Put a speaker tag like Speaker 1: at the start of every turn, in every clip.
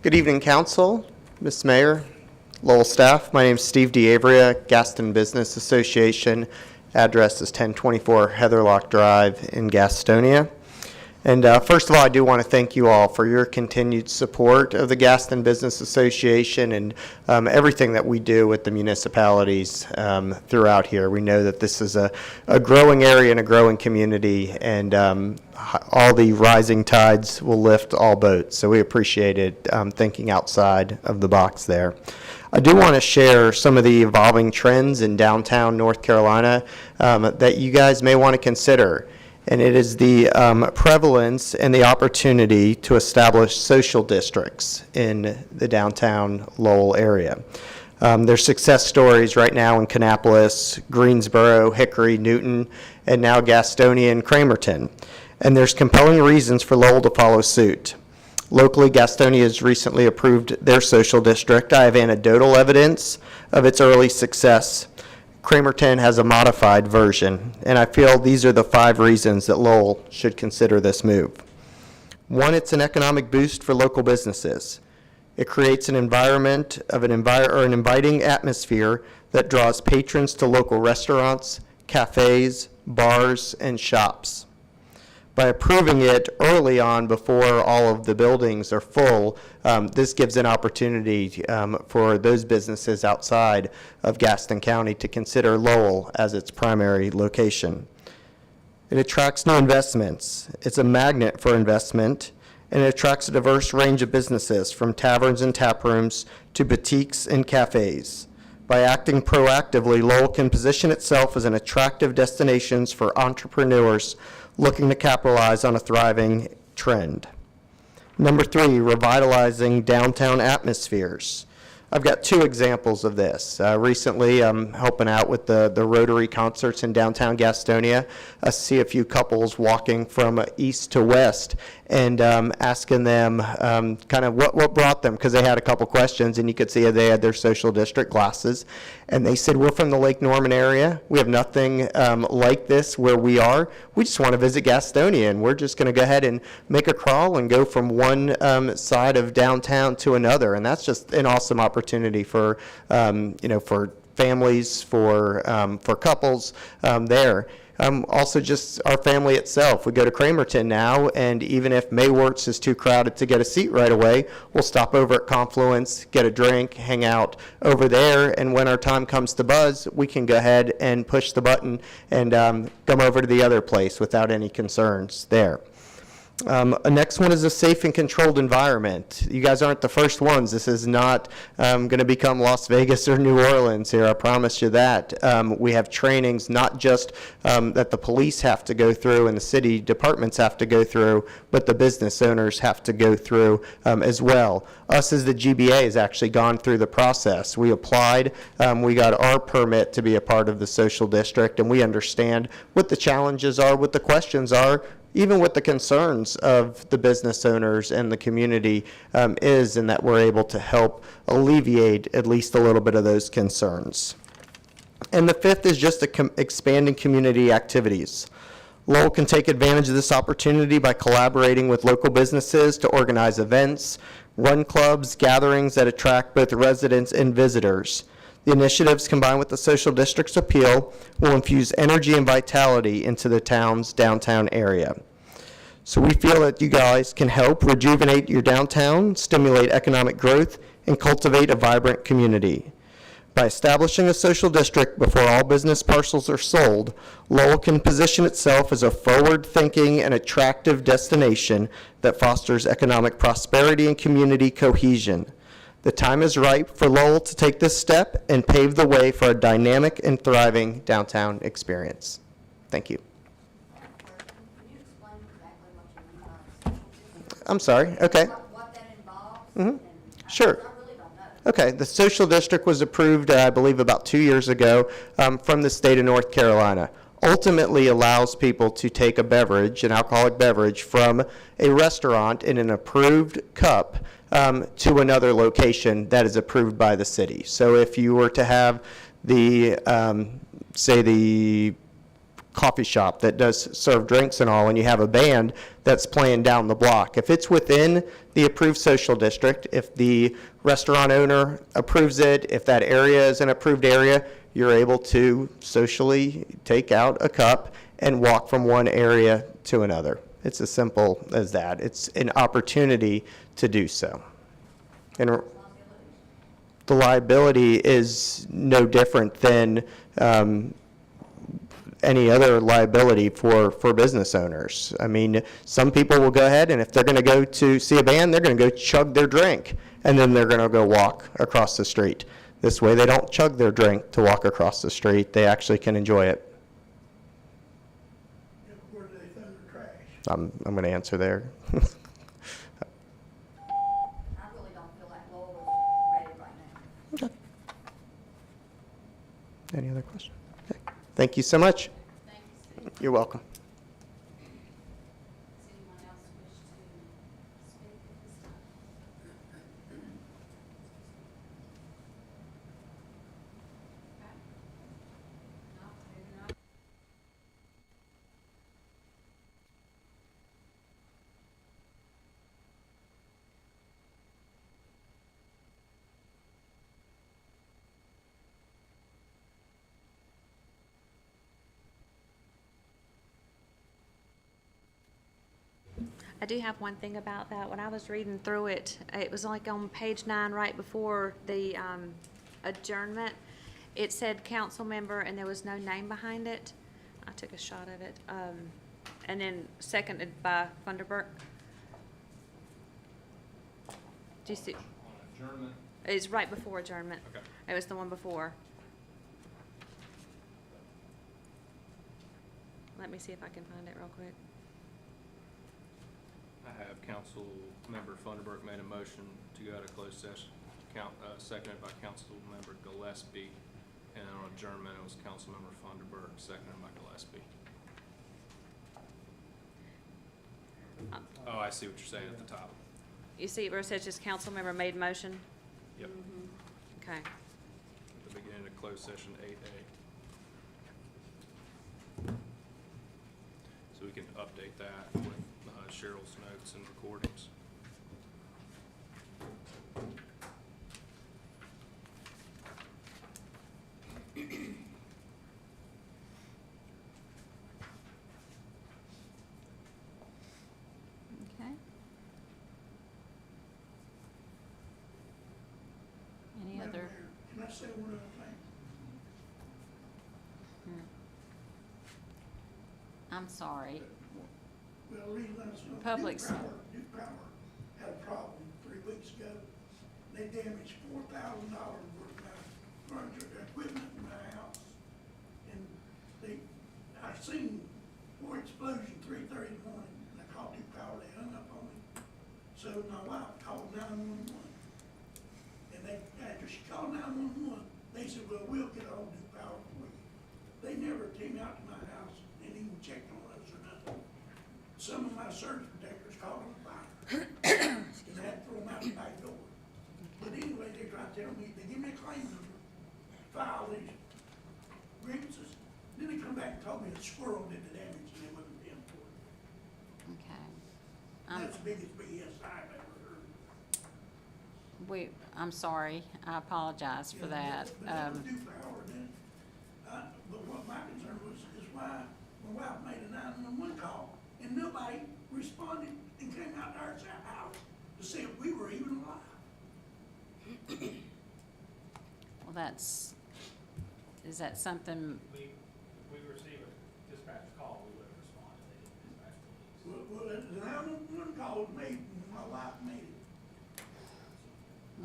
Speaker 1: Good evening, Council, Ms. Mayor, Lowell staff. My name is Steve D'Avria, Gaston Business Association. Address is 1024 Heatherlock Drive in Gastonia. And first of all, I do want to thank you all for your continued support of the Gaston Business Association and everything that we do with the municipalities throughout here. We know that this is a growing area and a growing community, and all the rising tides will lift all boats. So we appreciate it, thinking outside of the box there. I do want to share some of the evolving trends in downtown North Carolina that you guys may want to consider. And it is the prevalence and the opportunity to establish social districts in the downtown Lowell area. There's success stories right now in Kannapolis, Greensboro, Hickory, Newton, and now Gastonia and Cramerton. And there's compelling reasons for Lowell to follow suit. Locally, Gastonia has recently approved their social district. I have anecdotal evidence of its early success. Cramerton has a modified version, and I feel these are the 5 reasons that Lowell should consider this move. 1, it's an economic boost for local businesses. It creates an environment of an inviting atmosphere that draws patrons to local restaurants, cafes, bars, and shops. By approving it early on before all of the buildings are full, this gives an opportunity for those businesses outside of Gaston County to consider Lowell as its primary location. It attracts new investments. It's a magnet for investment, and it attracts a diverse range of businesses from taverns and tap rooms to boutiques and cafes. By acting proactively, Lowell can position itself as an attractive destination for entrepreneurs looking to capitalize on a thriving trend. Number 3, revitalizing downtown atmospheres. I've got 2 examples of this. Recently, I'm helping out with the Rotary concerts in downtown Gastonia. I see a few couples walking from east to west and asking them kind of what brought them, because they had a couple questions, and you could see they had their social district glasses. And they said, we're from the Lake Norman area. We have nothing like this where we are. We just want to visit Gastonia, and we're just going to go ahead and make a crawl and go from one side of downtown to another. And that's just an awesome opportunity for, for families, for couples there. Also just our family itself. We go to Cramerton now, and even if Mayworks is too crowded to get a seat right away, we'll stop over at Confluence, get a drink, hang out over there, and when our time comes to buzz, we can go ahead and push the button and come over to the other place without any concerns there. Next one is a safe and controlled environment. You guys aren't the first ones. This is not going to become Las Vegas or New Orleans here, I promise you that. We have trainings not just that the police have to go through and the city departments have to go through, but the business owners have to go through as well. Us as the GBA has actually gone through the process. We applied, we got our permit to be a part of the social district, and we understand what the challenges are, what the questions are, even what the concerns of the business owners and the community is, and that we're able to help alleviate at least a little bit of those concerns. And the 5th is just expanding community activities. Lowell can take advantage of this opportunity by collaborating with local businesses to organize events, run clubs, gatherings that attract both residents and visitors. The initiatives, combined with the social district's appeal, will infuse energy and vitality into the town's downtown area. So we feel that you guys can help rejuvenate your downtown, stimulate economic growth, and cultivate a vibrant community. By establishing a social district before all business parcels are sold, Lowell can position itself as a forward-thinking and attractive destination that fosters economic prosperity and community cohesion. The time is ripe for Lowell to take this step and pave the way for a dynamic and thriving downtown experience. Thank you.
Speaker 2: Can you explain exactly what you mean by social district?
Speaker 1: I'm sorry. Okay.
Speaker 2: What that involves?
Speaker 1: Mm-hmm. Sure.
Speaker 2: I really don't know.
Speaker 1: Okay. The social district was approved, I believe, about 2 years ago from the state of North Carolina. Ultimately allows people to take a beverage, an alcoholic beverage, from a restaurant in an approved cup to another location that is approved by the city. So if you were to have the, say the coffee shop that does serve drinks and all, and you have a band that's playing down the block. If it's within the approved social district, if the restaurant owner approves it, if that area is an approved area, you're able to socially take out a cup and walk from one area to another. It's as simple as that. It's an opportunity to do so. And the liability is no different than any other liability for business owners. I mean, some people will go ahead, and if they're going to go to see a band, they're going to go chug their drink, and then they're going to go walk across the street. This way, they don't chug their drink to walk across the street. They actually can enjoy it.
Speaker 3: Where do they throw their trash?
Speaker 1: I'm going to answer there.
Speaker 2: I really don't feel like Lowell is ready right now.
Speaker 1: Any other questions? Okay. Thank you so much.
Speaker 2: Thank you, Steve.
Speaker 1: You're welcome.
Speaker 2: Does anyone else wish to speak at this time? Okay. No, maybe not.
Speaker 4: I do have one thing about that. When I was reading through it, it was like on page 9, right before the adjournment. It said council member, and there was no name behind it. I took a shot of it. And then seconded by Funderburk. Do you see?
Speaker 5: On adjournment,
Speaker 4: It's right before adjournment.
Speaker 5: okay.
Speaker 4: It was the one before. Let me see if I can find it real quick.
Speaker 5: I have Council Member Funderburk made a motion to go out of closed session, seconded by Council Member Gillespie. And on adjournment, it was Council Member Funderburk, seconded by Gillespie. Oh, I see what you're saying at the top.
Speaker 4: You see where it says just council member made motion?
Speaker 5: Yep,
Speaker 4: Okay.
Speaker 5: at the beginning of closed session 8A. So we can update that with Cheryl's notes and recordings.
Speaker 2: Okay. Any
Speaker 3: Madam
Speaker 2: other?
Speaker 3: Mayor, can I say one other thing?
Speaker 2: I'm sorry.
Speaker 3: Well, Lee, let us know.
Speaker 2: Public
Speaker 3: Duke Power had a problem 3 weeks ago. They damaged $4,000 worth of furniture, equipment in my house. And I seen for explosion 3:30 in the morning. And I called Duke Power, they hung up on me. So my wife called 911. And after she called 911, they said, well, we'll get on Duke Power for you. They never came out to my house and even checked on us or nothing. Some of my surge protectors caught on fire. And I had to throw them out the back door. But anyway, they tried to tell me, they give me a claim number, file these grievances. Then they come back and told me a squirrel did the damage and they wasn't paying for it.
Speaker 2: Okay.
Speaker 3: That's the biggest BS I've ever heard.
Speaker 2: I'm sorry. I apologize for that.
Speaker 3: But that was Duke Power then. But what my concern was, is why my wife made a 911 call and nobody responded and came out to our house to see if we were even alive.
Speaker 2: Well, is that something,
Speaker 6: We receive a dispatch call, we would respond, they didn't dispatch police.
Speaker 3: Well, the 911 call was made when my wife made it.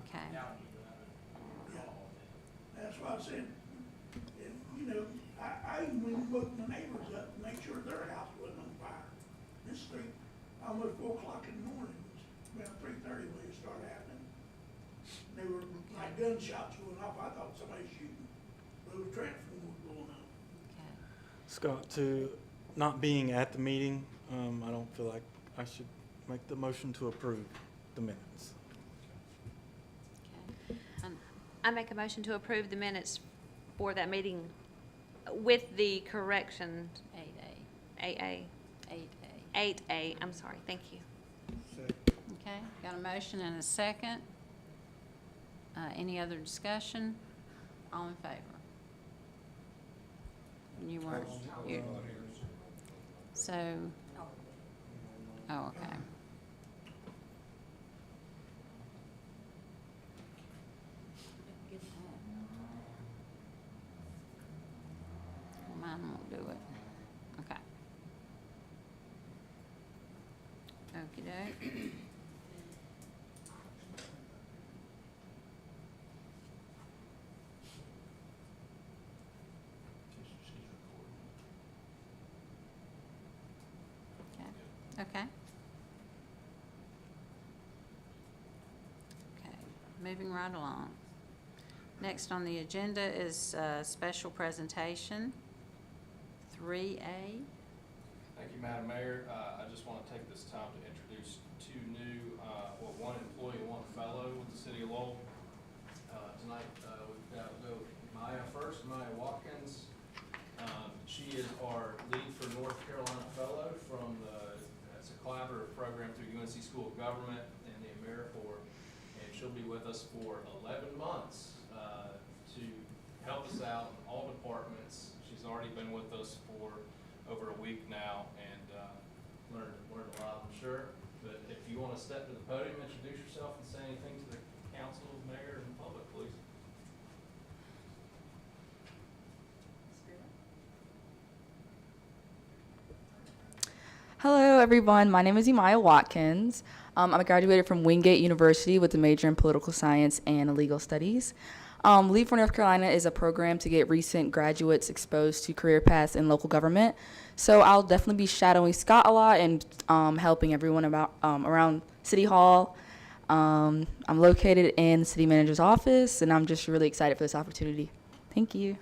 Speaker 2: okay.
Speaker 6: Now you would have a call,
Speaker 3: That's why I said, and, you know, I even went and woke my neighbors up to make sure their house wasn't on fire. This thing, almost 4 o'clock in the morning, it was around 3:30 when it started happening. They were like gunshots going off. I thought somebody was shooting. But the transformer was blowing up.
Speaker 2: Okay.
Speaker 7: Scott, to not being at the meeting, I don't feel like I should make the motion to approve the minutes.
Speaker 2: Okay.
Speaker 4: I make a motion to approve the minutes for that meeting with the correction,
Speaker 8: 8A,
Speaker 4: 8A,
Speaker 8: 8A.
Speaker 4: 8A, I'm sorry, thank you.
Speaker 8: Okay, got a motion and a second. Any other discussion? All in favor? You weren't, so, oh, okay. Mine won't do it. Okay. Okey-doke. Okay. Okay, moving right along. Next on the agenda is special presentation, 3A.
Speaker 5: Thank you, Madam Mayor. I just want to take this time to introduce two new, one employee and one fellow with the City of Lowell. Tonight, we've got to go Maya first, Maya Watkins. She is our Lead for North Carolina Fellow from it's a collaborative program through UNC School of Government and the AmeriCorps. And she'll be with us for 11 months to help us out in all departments. She's already been with us for over a week now and learned a lot, I'm sure. But if you want to step to the podium, introduce yourself and say anything to the council, mayor, and public, please.
Speaker 9: Hello, everyone. My name is Emaya Watkins. I graduated from Wingate University with a major in political science and legal studies. Lead for North Carolina is a program to get recent graduates exposed to career paths in local government. So I'll definitely be shadowing Scott a lot and helping everyone around City Hall. I'm located in the city manager's office, and I'm just really excited for this opportunity. Thank you.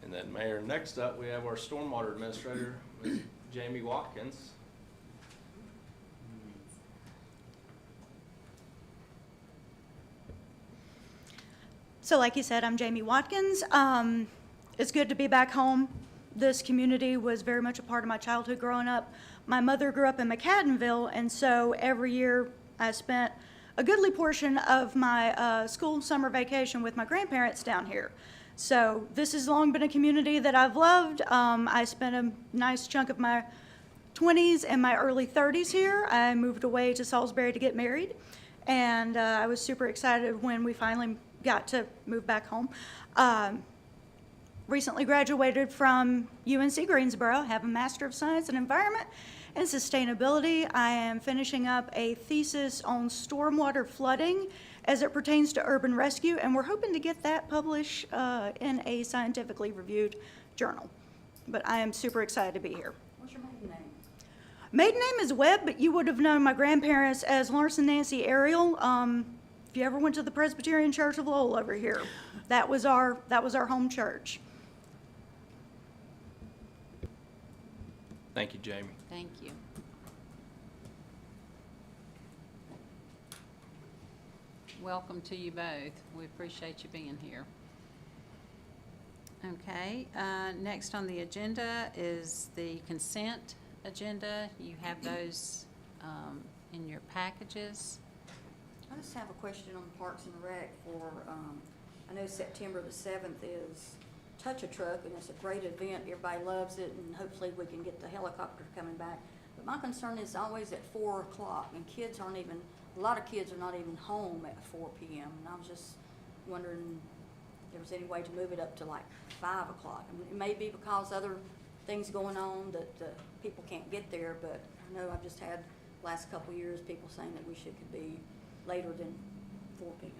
Speaker 5: And then, Mayor, next up, we have our Stormwater Administrator, Ms. Jamie Watkins.
Speaker 10: So like you said, I'm Jamie Watkins. It's good to be back home. This community was very much a part of my childhood growing up. My mother grew up in McAdenville, and so every year I spent a goodly portion of my school summer vacation with my grandparents down here. So this has long been a community that I've loved. I spent a nice chunk of my 20s and my early 30s here. I moved away to Salisbury to get married, and I was super excited when we finally got to move back home. Recently graduated from UNC Greensboro, have a Master of Science in Environment and Sustainability. I am finishing up a thesis on stormwater flooding as it pertains to urban rescue, and we're hoping to get that published in a scientifically reviewed journal. But I am super excited to be here.
Speaker 2: What's your maiden name?
Speaker 10: Maiden name is Webb, but you would have known my grandparents as Lawrence and Nancy Ariel. If you ever went to the Presbyterian Church of Lowell over here, that was our home church.
Speaker 5: Thank you, Jamie.
Speaker 8: Thank you. Welcome to you both. We appreciate you being here. Okay, next on the agenda is the consent agenda. You have those in your packages.
Speaker 2: I just have a question on Parks and Rec for, I know September the 7th is Touch a Truck, and it's a great event. Everybody loves it, and hopefully we can get the helicopter coming back. But my concern is always at 4 o'clock, and kids aren't even, a lot of kids are not even home at 4 p.m. And I was just wondering if there was any way to move it up to like 5 o'clock. I mean, it may be because other things going on that people can't get there, but I know I've just had last couple of years people saying that we could be later than 4 p.m.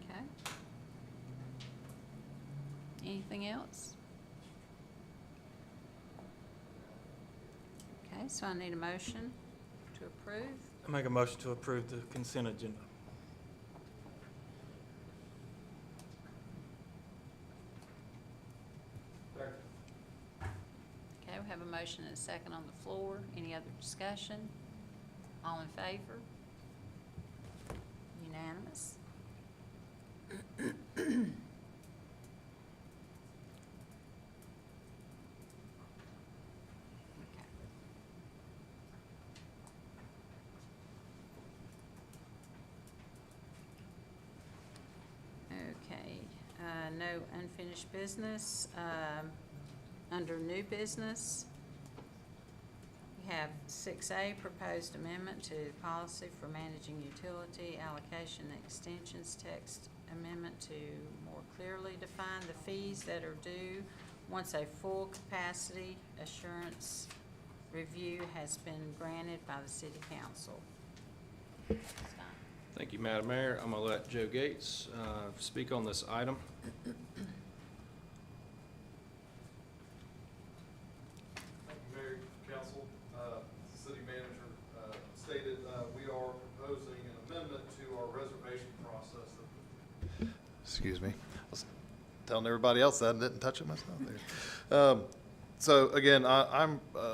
Speaker 8: Okay. Anything else? Okay, so I need a motion to approve.
Speaker 7: I make a motion to approve the consent agenda.
Speaker 8: Okay, we have a motion and a second on the floor. Any other discussion? All in favor? Unanimous. Okay, no unfinished business. Under new business, we have 6A, proposed amendment to policy for managing utility allocation and extensions, text amendment to more clearly define the fees that are due once a full capacity assurance review has been granted by the city council. Stein.
Speaker 5: Thank you, Madam Mayor. I'm going to let Joe Gates speak on this item.
Speaker 11: Thank you, Mayor, Council. City Manager stated we are proposing an amendment to our reservation process. Excuse me. I was telling everybody else that and didn't touch it myself there. So again,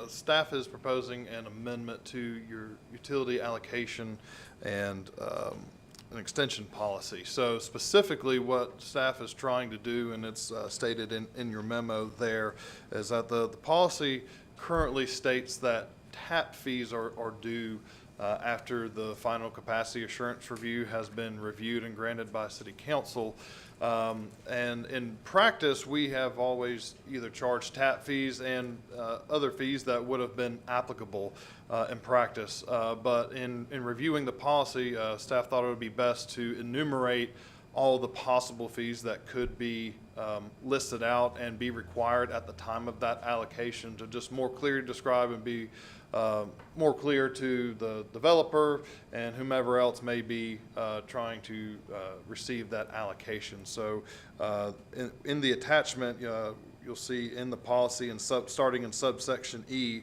Speaker 11: staff is proposing an amendment to your utility allocation and an extension policy. So specifically what staff is trying to do, and it's stated in your memo there, is that the policy currently states that TAP fees are due after the final capacity assurance review has been reviewed and granted by City Council. And in practice, we have always either charged TAP fees and other fees that would have been applicable in practice. But in reviewing the policy, staff thought it would be best to enumerate all the possible fees that could be listed out and be required at the time of that allocation to just more clearly describe and be more clear to the developer and whomever else may be trying to receive that allocation. So in the attachment, you'll see in the policy and starting in subsection E,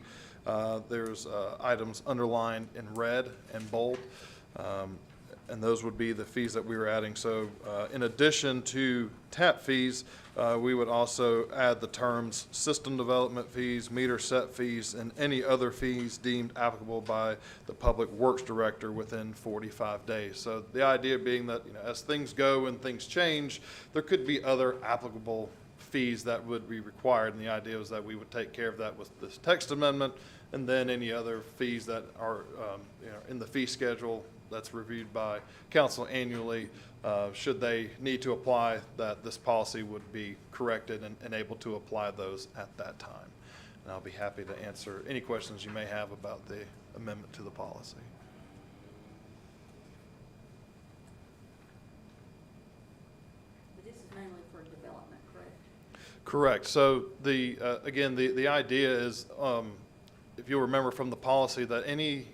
Speaker 11: there's items underlined in red and bold. And those would be the fees that we were adding. So in addition to TAP fees, we would also add the terms system development fees, meter set fees, and any other fees deemed applicable by the Public Works Director within 45 days. So the idea being that, as things go and things change, there could be other applicable fees that would be required. And the idea was that we would take care of that with this text amendment, and then any other fees that are in the fee schedule that's reviewed by council annually, should they need to apply, that this policy would be corrected and able to apply those at that time. And I'll be happy to answer any questions you may have about the amendment to the policy.
Speaker 2: But this is mainly for development, correct?
Speaker 11: Correct. So again, the idea is, if you'll remember from the policy, that any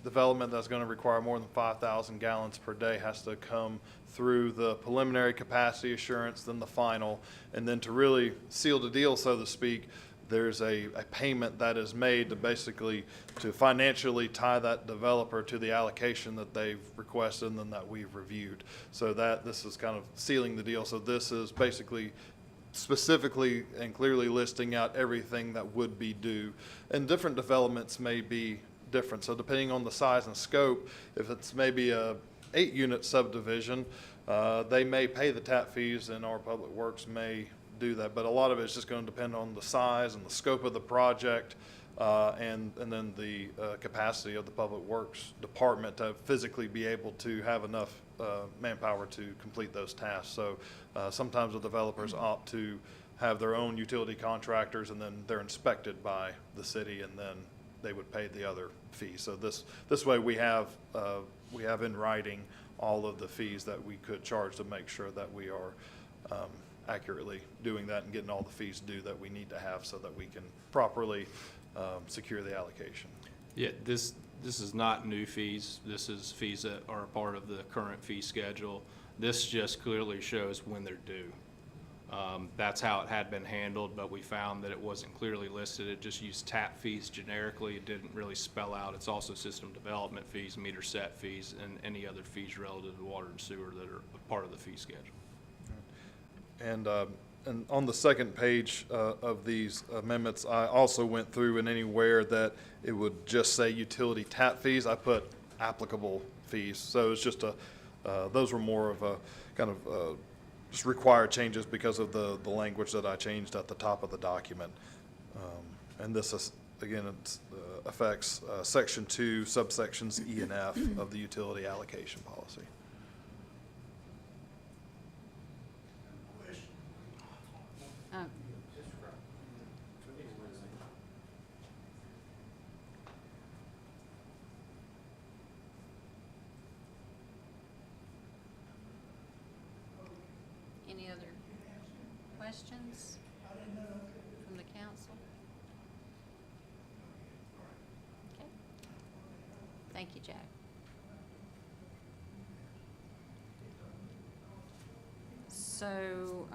Speaker 11: development that's going to require more than 5,000 gallons per day has to come through the preliminary capacity assurance, then the final, and then to really seal the deal, so to speak, there's a payment that is made to basically to financially tie that developer to the allocation that they've requested and then that we've reviewed. So that this is kind of sealing the deal. So this is basically specifically and clearly listing out everything that would be due. And different developments may be different. So depending on the size and scope, if it's maybe a 8-unit subdivision, they may pay the TAP fees and our Public Works may do that. But a lot of it's just going to depend on the size and the scope of the project, and then the capacity of the Public Works Department to physically be able to have enough manpower to complete those tasks. So sometimes the developers opt to have their own utility contractors, and then they're inspected by the city, and then they would pay the other fees. So this way we have in writing all of the fees that we could charge to make sure that we are accurately doing that and getting all the fees due that we need to have so that we can properly secure the allocation.
Speaker 5: Yeah, this is not new fees. This is fees that are a part of the current fee schedule. This just clearly shows when they're due. That's how it had been handled, but we found that it wasn't clearly listed. It just used TAP fees generically. It didn't really spell out. It's also system development fees, meter set fees, and any other fees relative to water and sewer that are a part of the fee schedule.
Speaker 11: And on the second page of these amendments, I also went through, and anywhere that it would just say utility TAP fees, I put applicable fees. So it's just those were more of a kind of just required changes because of the language that I changed at the top of the document. And this is, again, it affects Section 2, subsections E and F of the utility allocation policy.
Speaker 3: Question,
Speaker 8: Oh, any other questions from the council? Okay. Thank you, Jack. So,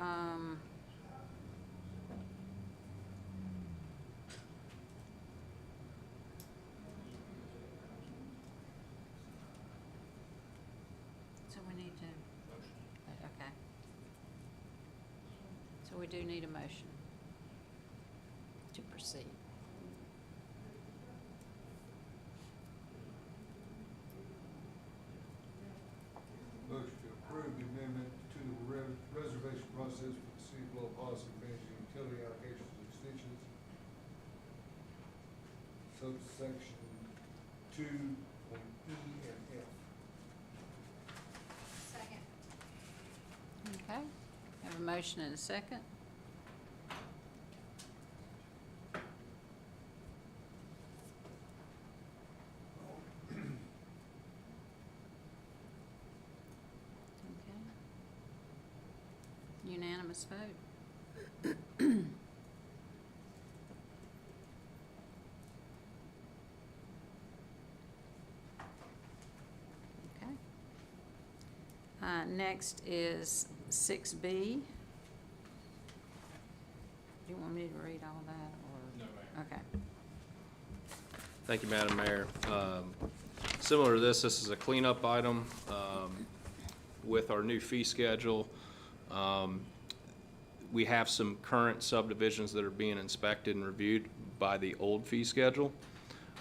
Speaker 8: so we need to, okay. So we do need a motion to proceed.
Speaker 12: Motion to approve the amendment to the reservation process for the city of Little Policy managing utility allocations and extensions. Subsection 2 on E and F.
Speaker 8: Second. Okay, have a motion and a second. Okay. Unanimous vote. Okay. Next is 6B. Do you want me to read all that, or?
Speaker 5: No, ma'am.
Speaker 8: Okay.
Speaker 5: Thank you, Madam Mayor. Similar to this is a cleanup item with our new fee schedule. We have some current subdivisions that are being inspected and reviewed by the old fee schedule.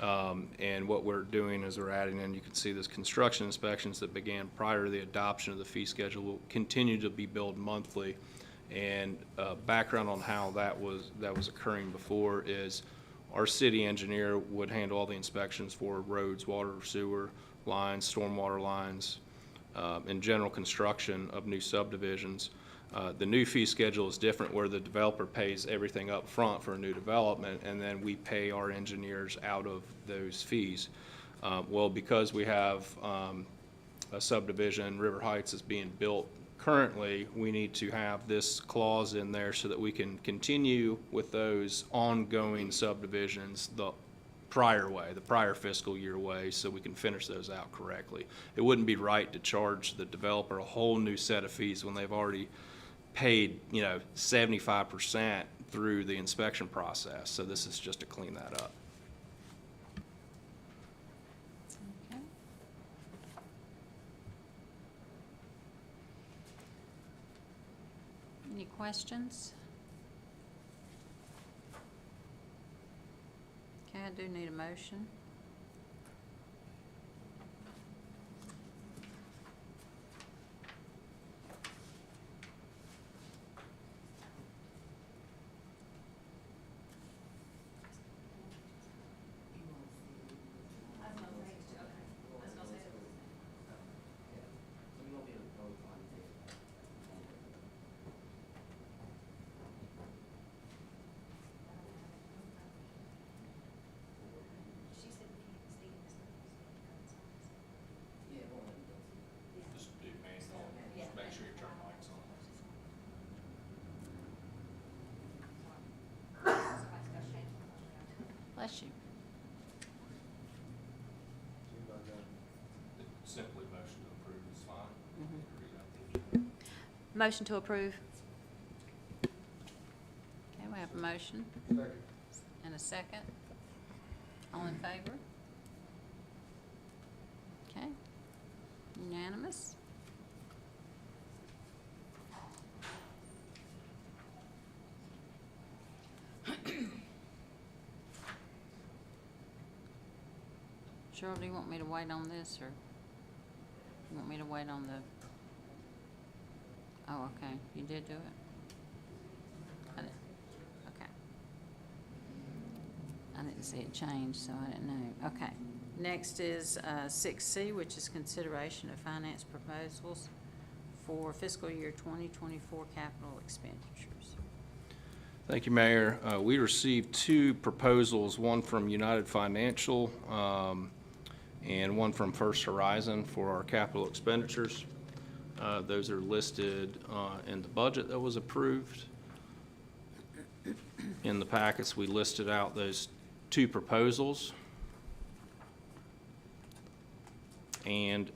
Speaker 5: And what we're doing is we're adding in, you can see this construction inspections that began prior to the adoption of the fee schedule will continue to be billed monthly. And background on how that was occurring before is our city engineer would handle all the inspections for roads, water, sewer lines, stormwater lines, and general construction of new subdivisions. The new fee schedule is different, where the developer pays everything up front for a new development, and then we pay our engineers out of those fees. Well, because we have a subdivision, River Heights, is being built currently, we need to have this clause in there so that we can continue with those ongoing subdivisions the prior way, the prior fiscal year way, so we can finish those out correctly. It wouldn't be right to charge the developer a whole new set of fees when they've already paid, 75% through the inspection process. So this is just to clean that up.
Speaker 8: Okay. Any questions? Okay, I do need a motion.
Speaker 5: Just do manual, just make sure you turn lights on.
Speaker 8: Bless you.
Speaker 5: Simply motion to approve is fine.
Speaker 8: Mhm.
Speaker 5: Read out the agenda.
Speaker 4: Motion to approve.
Speaker 8: Okay, we have a motion
Speaker 12: Second.
Speaker 8: and a second. All in favor? Okay. Unanimous? Cheryl, do you want me to wait on this, or you want me to wait on the? Oh, okay, you did do it? I didn't, okay. I didn't see it change, so I didn't know. Okay. Next is 6C, which is consideration of finance proposals for fiscal year 2024 capital expenditures.
Speaker 5: Thank you, Mayor. We received two proposals, one from United Financial and one from First Horizon for our capital expenditures. Those are listed in the budget that was approved. In the packets, we listed out those two proposals. And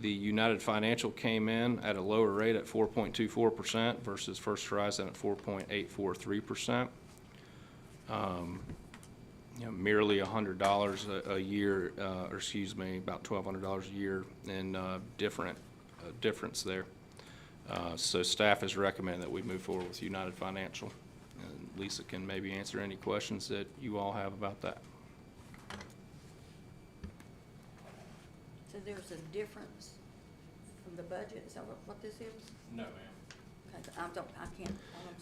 Speaker 5: the United Financial came in at a lower rate at 4.24% versus First Horizon at 4.843%. Merely $100 a year, or excuse me, about $1,200 a year in difference there. So staff is recommending that we move forward with United Financial. And Lisa can maybe answer any questions that you all have about that.
Speaker 2: So there's a difference from the budget, is that what this is?
Speaker 5: No, ma'am.
Speaker 2: Okay, I'm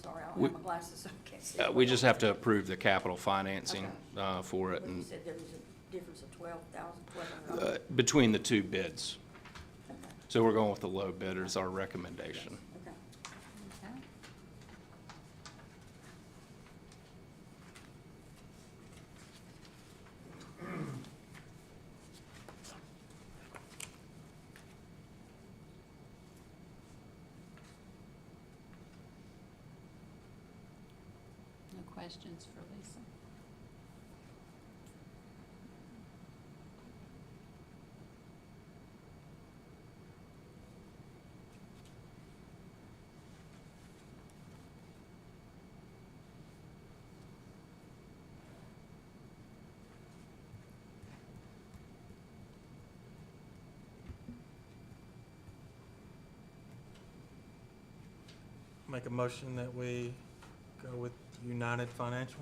Speaker 2: sorry, I don't
Speaker 5: We-
Speaker 2: have my glasses, so I can't see.
Speaker 5: We just have to approve the capital financing
Speaker 2: Okay.
Speaker 5: for it,
Speaker 2: But you
Speaker 5: and
Speaker 2: said there was a difference of $12,000.
Speaker 5: between the two bids.
Speaker 2: Okay.
Speaker 5: So we're going with the low bidder is our recommendation.
Speaker 2: Okay.
Speaker 8: Okay. No questions for Lisa?
Speaker 7: Make a motion that we go with United Financial.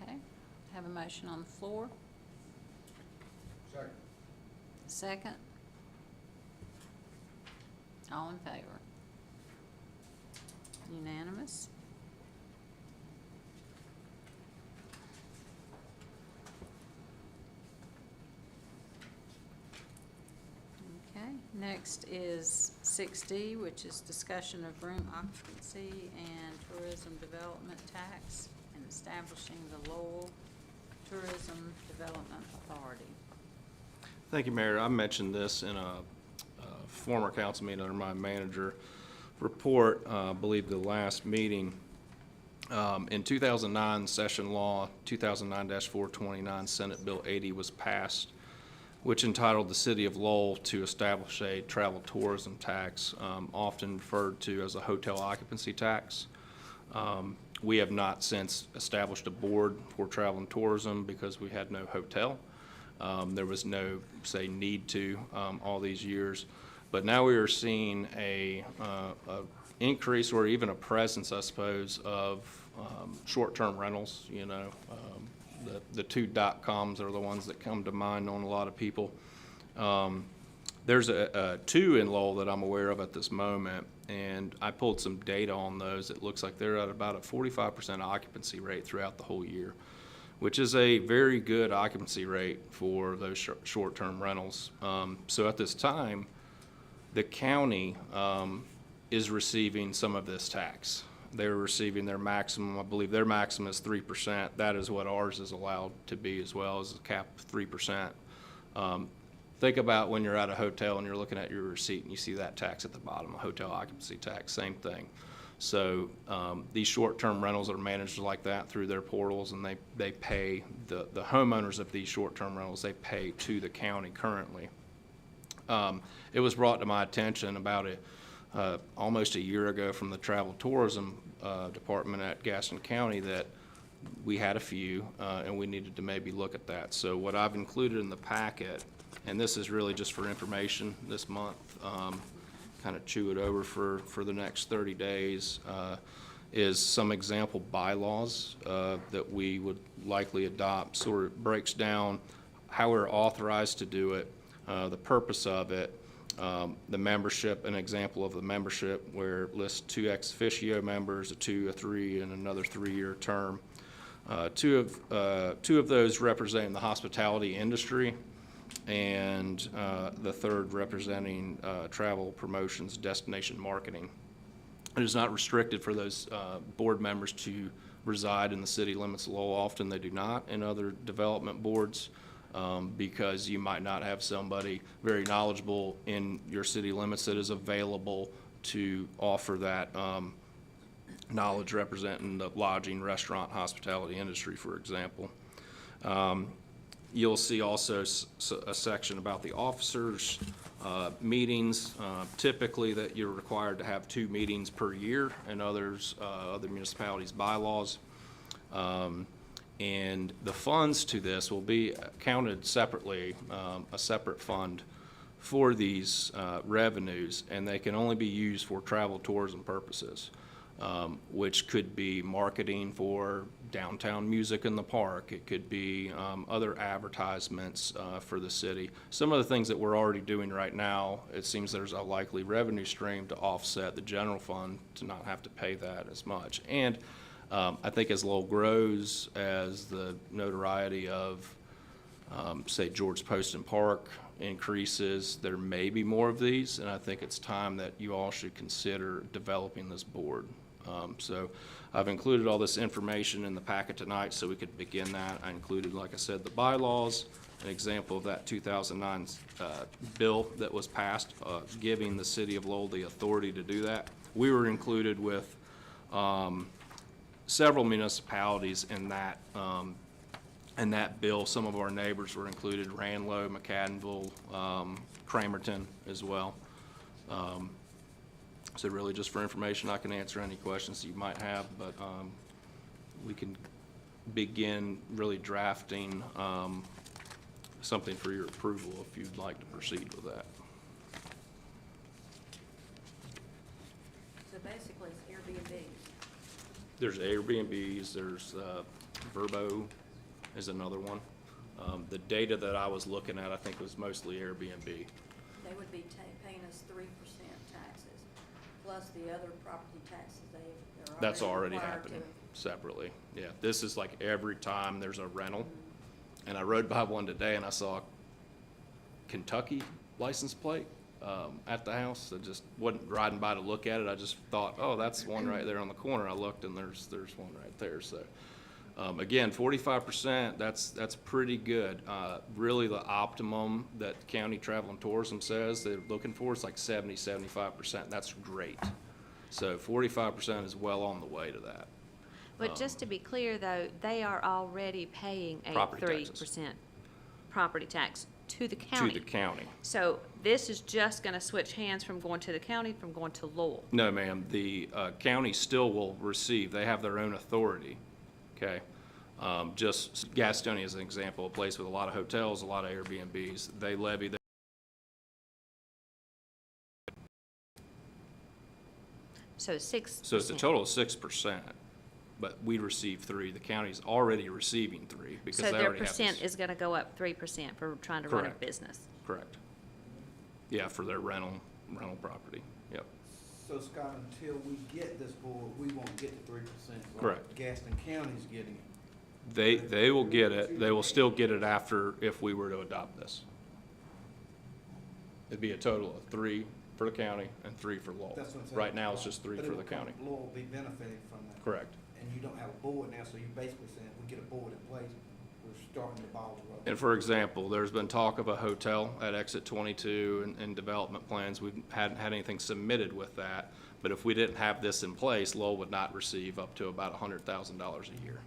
Speaker 8: Okay. Have a motion on the floor.
Speaker 12: Second.
Speaker 8: Second. All in favor? Unanimous? Okay, next is 6D, which is discussion of room occupancy and tourism development tax and establishing the Lowell Tourism Development Authority.
Speaker 5: Thank you, Mayor. I mentioned this in a former council meeting under my manager report, I believe the last meeting. In 2009, Session Law 2009-429, Senate Bill 80 was passed, which entitled the City of Lowell to establish a travel tourism tax, often referred to as a hotel occupancy tax. We have not since established a board for travel and tourism because we had no hotel. There was no, say, need to all these years. But now we are seeing a increase or even a presence, I suppose, of short-term rentals. You know, the two .coms are the ones that come to mind on a lot of people. There's two in Lowell that I'm aware of at this moment, and I pulled some data on those. It looks like they're at about a 45% occupancy rate throughout the whole year, which is a very good occupancy rate for those short-term rentals. So at this time, the county is receiving some of this tax. They're receiving their maximum, I believe their maximum is 3%. That is what ours is allowed to be as well, as a cap of 3%. Think about when you're at a hotel and you're looking at your receipt and you see that tax at the bottom, a hotel occupancy tax, same thing. So these short-term rentals are managed like that through their portals, and they pay, the homeowners of these short-term rentals, they pay to the county currently. It was brought to my attention about almost a year ago from the Travel Tourism Department at Gaston County that we had a few, and we needed to maybe look at that. So what I've included in the packet, and this is really just for information this month, kind of chew it over for the next 30 days, is some example bylaws that we would likely adopt. Sort of breaks down how we're authorized to do it, the purpose of it, the membership, an example of the membership where it lists 2 ex officio members, a 2, a 3, and another 3-year term. Two of those representing the hospitality industry, and the third representing travel promotions, destination marketing. It is not restricted for those board members to reside in the city limits of Lowell. Often they do not in other development boards because you might not have somebody very knowledgeable in your city limits that is available to offer that knowledge representing the lodging, restaurant, hospitality industry, for example. You'll see also a section about the officers' meetings. Typically that you're required to have 2 meetings per year, and other municipalities' bylaws. And the funds to this will be counted separately, a separate fund for these revenues, and they can only be used for travel tourism purposes. Which could be marketing for downtown music in the park. It could be other advertisements for the city. Some of the things that we're already doing right now, it seems there's a likely revenue stream to offset the general fund to not have to pay that as much. And I think as Lowell grows, as the notoriety of, say, George Poston Park increases, there may be more of these, and I think it's time that you all should consider developing this board. So I've included all this information in the packet tonight so we could begin that. I included, like I said, the bylaws, an example of that 2009 bill that was passed, giving the city of Lowell the authority to do that. We were included with several municipalities in that bill. Some of our neighbors were included, Ranlow, McAdenville, Cramerton as well. So really just for information, I can answer any questions you might have, but we can begin really drafting something for your approval if you'd like to proceed with that.
Speaker 2: So basically, it's Airbnbs.
Speaker 5: There's Airbnbs, there's Vrbo is another one. The data that I was looking at, I think, was mostly Airbnb.
Speaker 2: They would be paying us 3% taxes, plus the other property taxes they're
Speaker 5: That's already
Speaker 2: required
Speaker 5: happening
Speaker 2: to.
Speaker 5: separately. Yeah, this is like every time there's a rental. And I rode by one today and I saw a Kentucky license plate at the house. I just wasn't riding by to look at it. I just thought, oh, that's one right there on the corner. I looked and there's one right there. So again, 45%, that's pretty good. Really the optimum that County Travel and Tourism says they're looking for is like 70, 75%. That's great. So 45% is well on the way to that.
Speaker 4: But just to be clear, though, they are already paying a
Speaker 5: Property
Speaker 4: 3%
Speaker 5: taxes.
Speaker 4: property tax to the county.
Speaker 5: To the county.
Speaker 4: So this is just gonna switch hands from going to the county, from going to Lowell.
Speaker 5: No, ma'am, the county still will receive, they have their own authority, okay? Just Gastonia as an example, a place with a lot of hotels, a lot of Airbnbs, they levy their.
Speaker 4: So 6%.
Speaker 5: So it's a total of 6%, but we receive 3. The county's already receiving 3 because
Speaker 4: So
Speaker 5: they
Speaker 4: their
Speaker 5: already have
Speaker 4: percent
Speaker 5: this.
Speaker 4: is gonna go up 3% for trying to run a
Speaker 5: Correct.
Speaker 4: business.
Speaker 5: Correct. Yeah, for their rental property, yep.
Speaker 13: So Scott, until we get this board, we won't get the 3%.
Speaker 5: Correct.
Speaker 13: Gaston County's getting it.
Speaker 5: They will get it, they will still get it after, if we were to adopt this. It'd be a total of 3 for the county and 3 for Lowell.
Speaker 13: That's what I'm saying.
Speaker 5: Right now, it's just 3
Speaker 13: But it
Speaker 5: for
Speaker 13: will
Speaker 5: the
Speaker 13: come-
Speaker 5: county.
Speaker 13: Lowell will be benefiting from that.
Speaker 5: Correct.
Speaker 13: And you don't have a board now, so you're basically saying, if we get a board in place, we're starting the ball to roll.
Speaker 5: And for example, there's been talk of a hotel at Exit 22 in development plans. We hadn't had anything submitted with that, but if we didn't have this in place, Lowell would not receive up to about $100,000 a year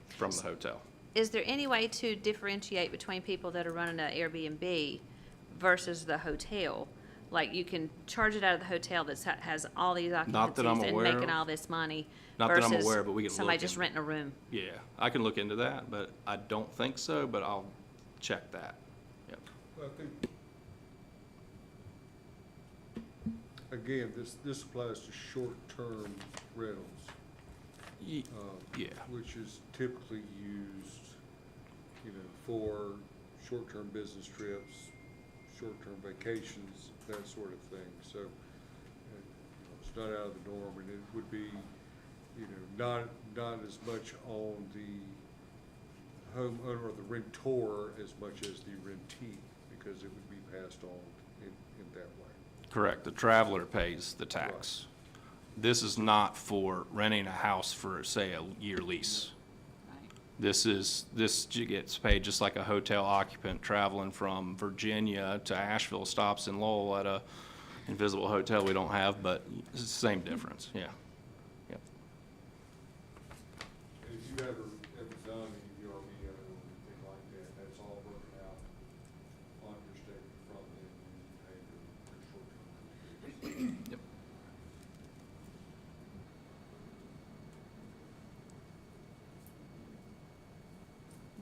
Speaker 5: from the hotel.
Speaker 4: Is there any way to differentiate between people that are running an Airbnb versus the hotel? Like you can charge it out of the hotel that has all these
Speaker 5: Not that I'm
Speaker 4: occupancies and
Speaker 5: aware
Speaker 4: making
Speaker 5: of.
Speaker 4: all this money
Speaker 5: Not that I'm
Speaker 4: versus
Speaker 5: aware, but we can
Speaker 4: somebody
Speaker 5: look
Speaker 4: just
Speaker 5: in.
Speaker 4: renting a room.
Speaker 5: Yeah, I can look into that, but I don't think so, but I'll check that. Yep.
Speaker 12: I think again, this applies to short-term rentals.
Speaker 5: Yeah.
Speaker 12: Which is typically used, for short-term business trips, short-term vacations, that sort of thing. So, it's not out of the norm, and it would be, not as much on the homeowner or the rentor as much as the rentee, because it would be passed on in that way.
Speaker 5: Correct. The traveler pays the tax. This is not for renting a house for, say, a year lease.
Speaker 8: Right.
Speaker 5: This gets paid just like a hotel occupant traveling from Virginia to Asheville, stops in Lowell at a invisible hotel we don't have, but it's the same difference, yeah. Yep.
Speaker 12: And if you ever done any VRBO or anything like that, that's all broken out on your statement from them, and you pay your short-term rentals.
Speaker 5: Yep.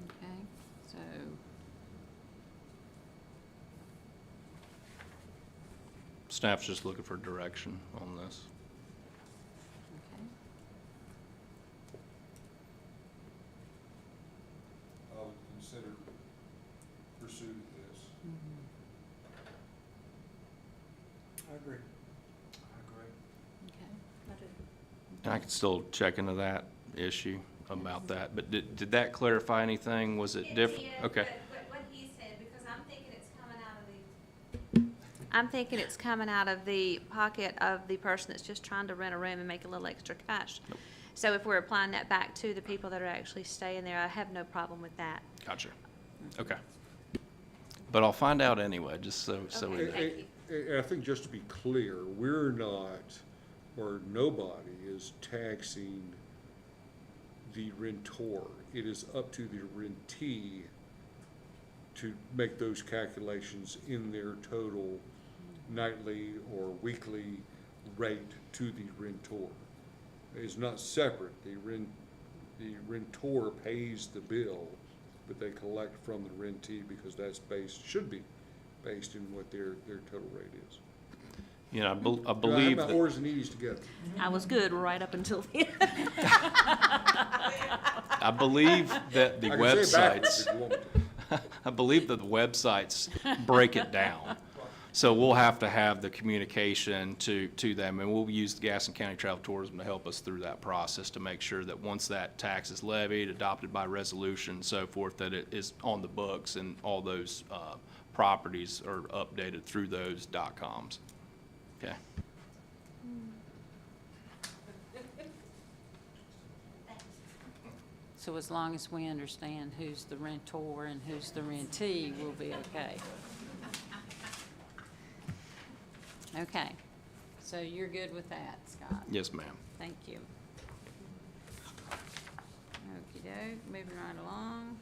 Speaker 8: Okay, so,
Speaker 5: Staff's just looking for direction on this.
Speaker 8: okay.
Speaker 12: I would consider pursuing this.
Speaker 7: I agree.
Speaker 8: Okay.
Speaker 2: I do.
Speaker 5: And I could still check into that issue about that, but did that clarify anything? Was it different? Okay.
Speaker 4: What he said, because I'm thinking it's coming out of the pocket of the person that's just trying to rent a room and make a little extra cash.
Speaker 5: Nope.
Speaker 4: So if we're applying that back to the people that are actually staying there, I have no problem with that.
Speaker 5: Gotcha. Okay. But I'll find out anyway, just so we
Speaker 4: Okay.
Speaker 5: know.
Speaker 4: Thank you.
Speaker 12: And I think just to be clear, we're not, or nobody is taxing the rentor. It is up to the rentee to make those calculations in their total nightly or weekly rate to the rentor. It's not separate. The rentor pays the bill, but they collect from the rentee because that's should be based in what their total rate is.
Speaker 5: You know, I
Speaker 12: I
Speaker 5: believe
Speaker 12: have my
Speaker 5: that,
Speaker 12: O's and E's together.
Speaker 2: I was good right up until then.
Speaker 5: I believe that the
Speaker 12: I can say it backwards
Speaker 5: websites,
Speaker 12: if you want me to.
Speaker 5: I believe that the websites break it down. So we'll have to have the communication to them, and we'll use the Gaston County Travel Tourism to help us through that process to make sure that once that tax is levied, adopted by resolution and so forth, that it is on the books and all those properties are updated through those .coms. Okay.
Speaker 8: So as long as we understand who's the rentor and who's the rentee, we'll be okay. Okay, so you're good with that, Scott?
Speaker 5: Yes, ma'am.
Speaker 8: Thank you. Okey-doke, moving right along.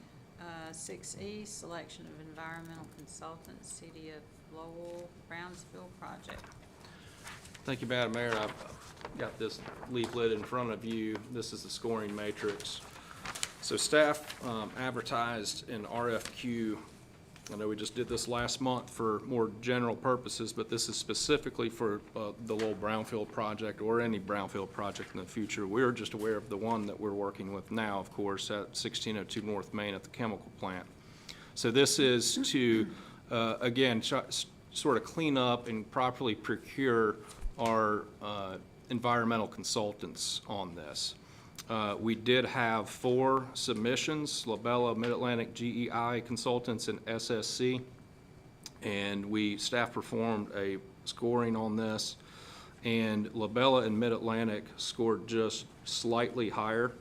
Speaker 8: 6E, selection of environmental consultant, City of Lowell, Brownsville project.
Speaker 5: Thank you, Madam Mayor. I've got this leaflet in front of you. This is the scoring matrix. So staff advertised an RFQ. I know we just did this last month for more general purposes, but this is specifically for the Lowell Brownfield project or any Brownfield project in the future. We're just aware of the one that we're working with now, of course, at 1602 North Main at the chemical plant. So this is to, again, sort of clean up and properly procure our environmental consultants on this. We did have 4 submissions, Labella, Mid-Atlantic, GEI Consultants, and SSC. And staff performed a scoring on this. And Labella and Mid-Atlantic scored just slightly higher.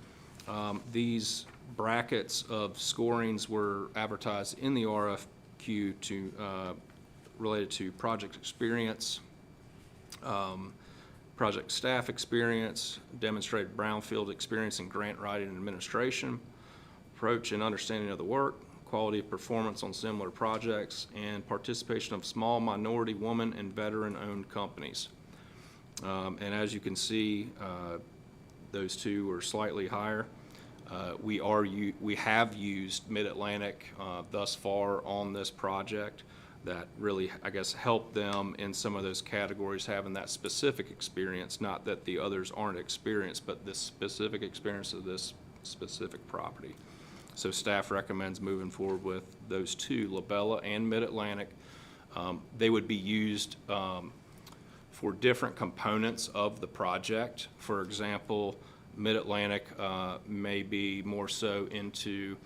Speaker 5: These brackets of scorings were advertised in the RFQ related to project experience, project staff experience, demonstrated brownfield experience in grant writing and administration, approach and understanding of the work, quality of performance on similar projects, and participation of small minority, woman, and veteran-owned companies. And as you can see, those 2 are slightly higher. We have used Mid-Atlantic thus far on this project. that really, I guess, help them in some of those categories, having that specific experience, not that the others aren't experienced, but this specific experience of this specific property. So staff recommends moving forward with those two, Labella and Mid-Atlantic. They would be used for different components of the project. For example, Mid-Atlantic may be more so into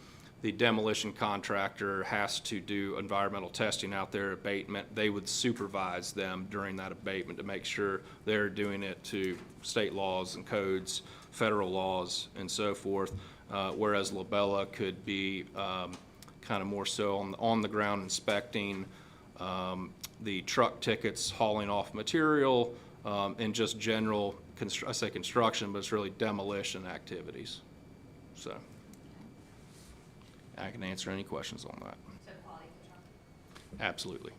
Speaker 5: the demolition contractor has to do environmental testing out there, abatement. They would supervise them during that abatement to make sure they're doing it to state laws and codes, federal laws, and so forth. Whereas Labella could be kind of more so on the ground inspecting the truck tickets, hauling off material, and just general, I say construction, but it's really demolition activities. So I can answer any questions on that. Absolutely.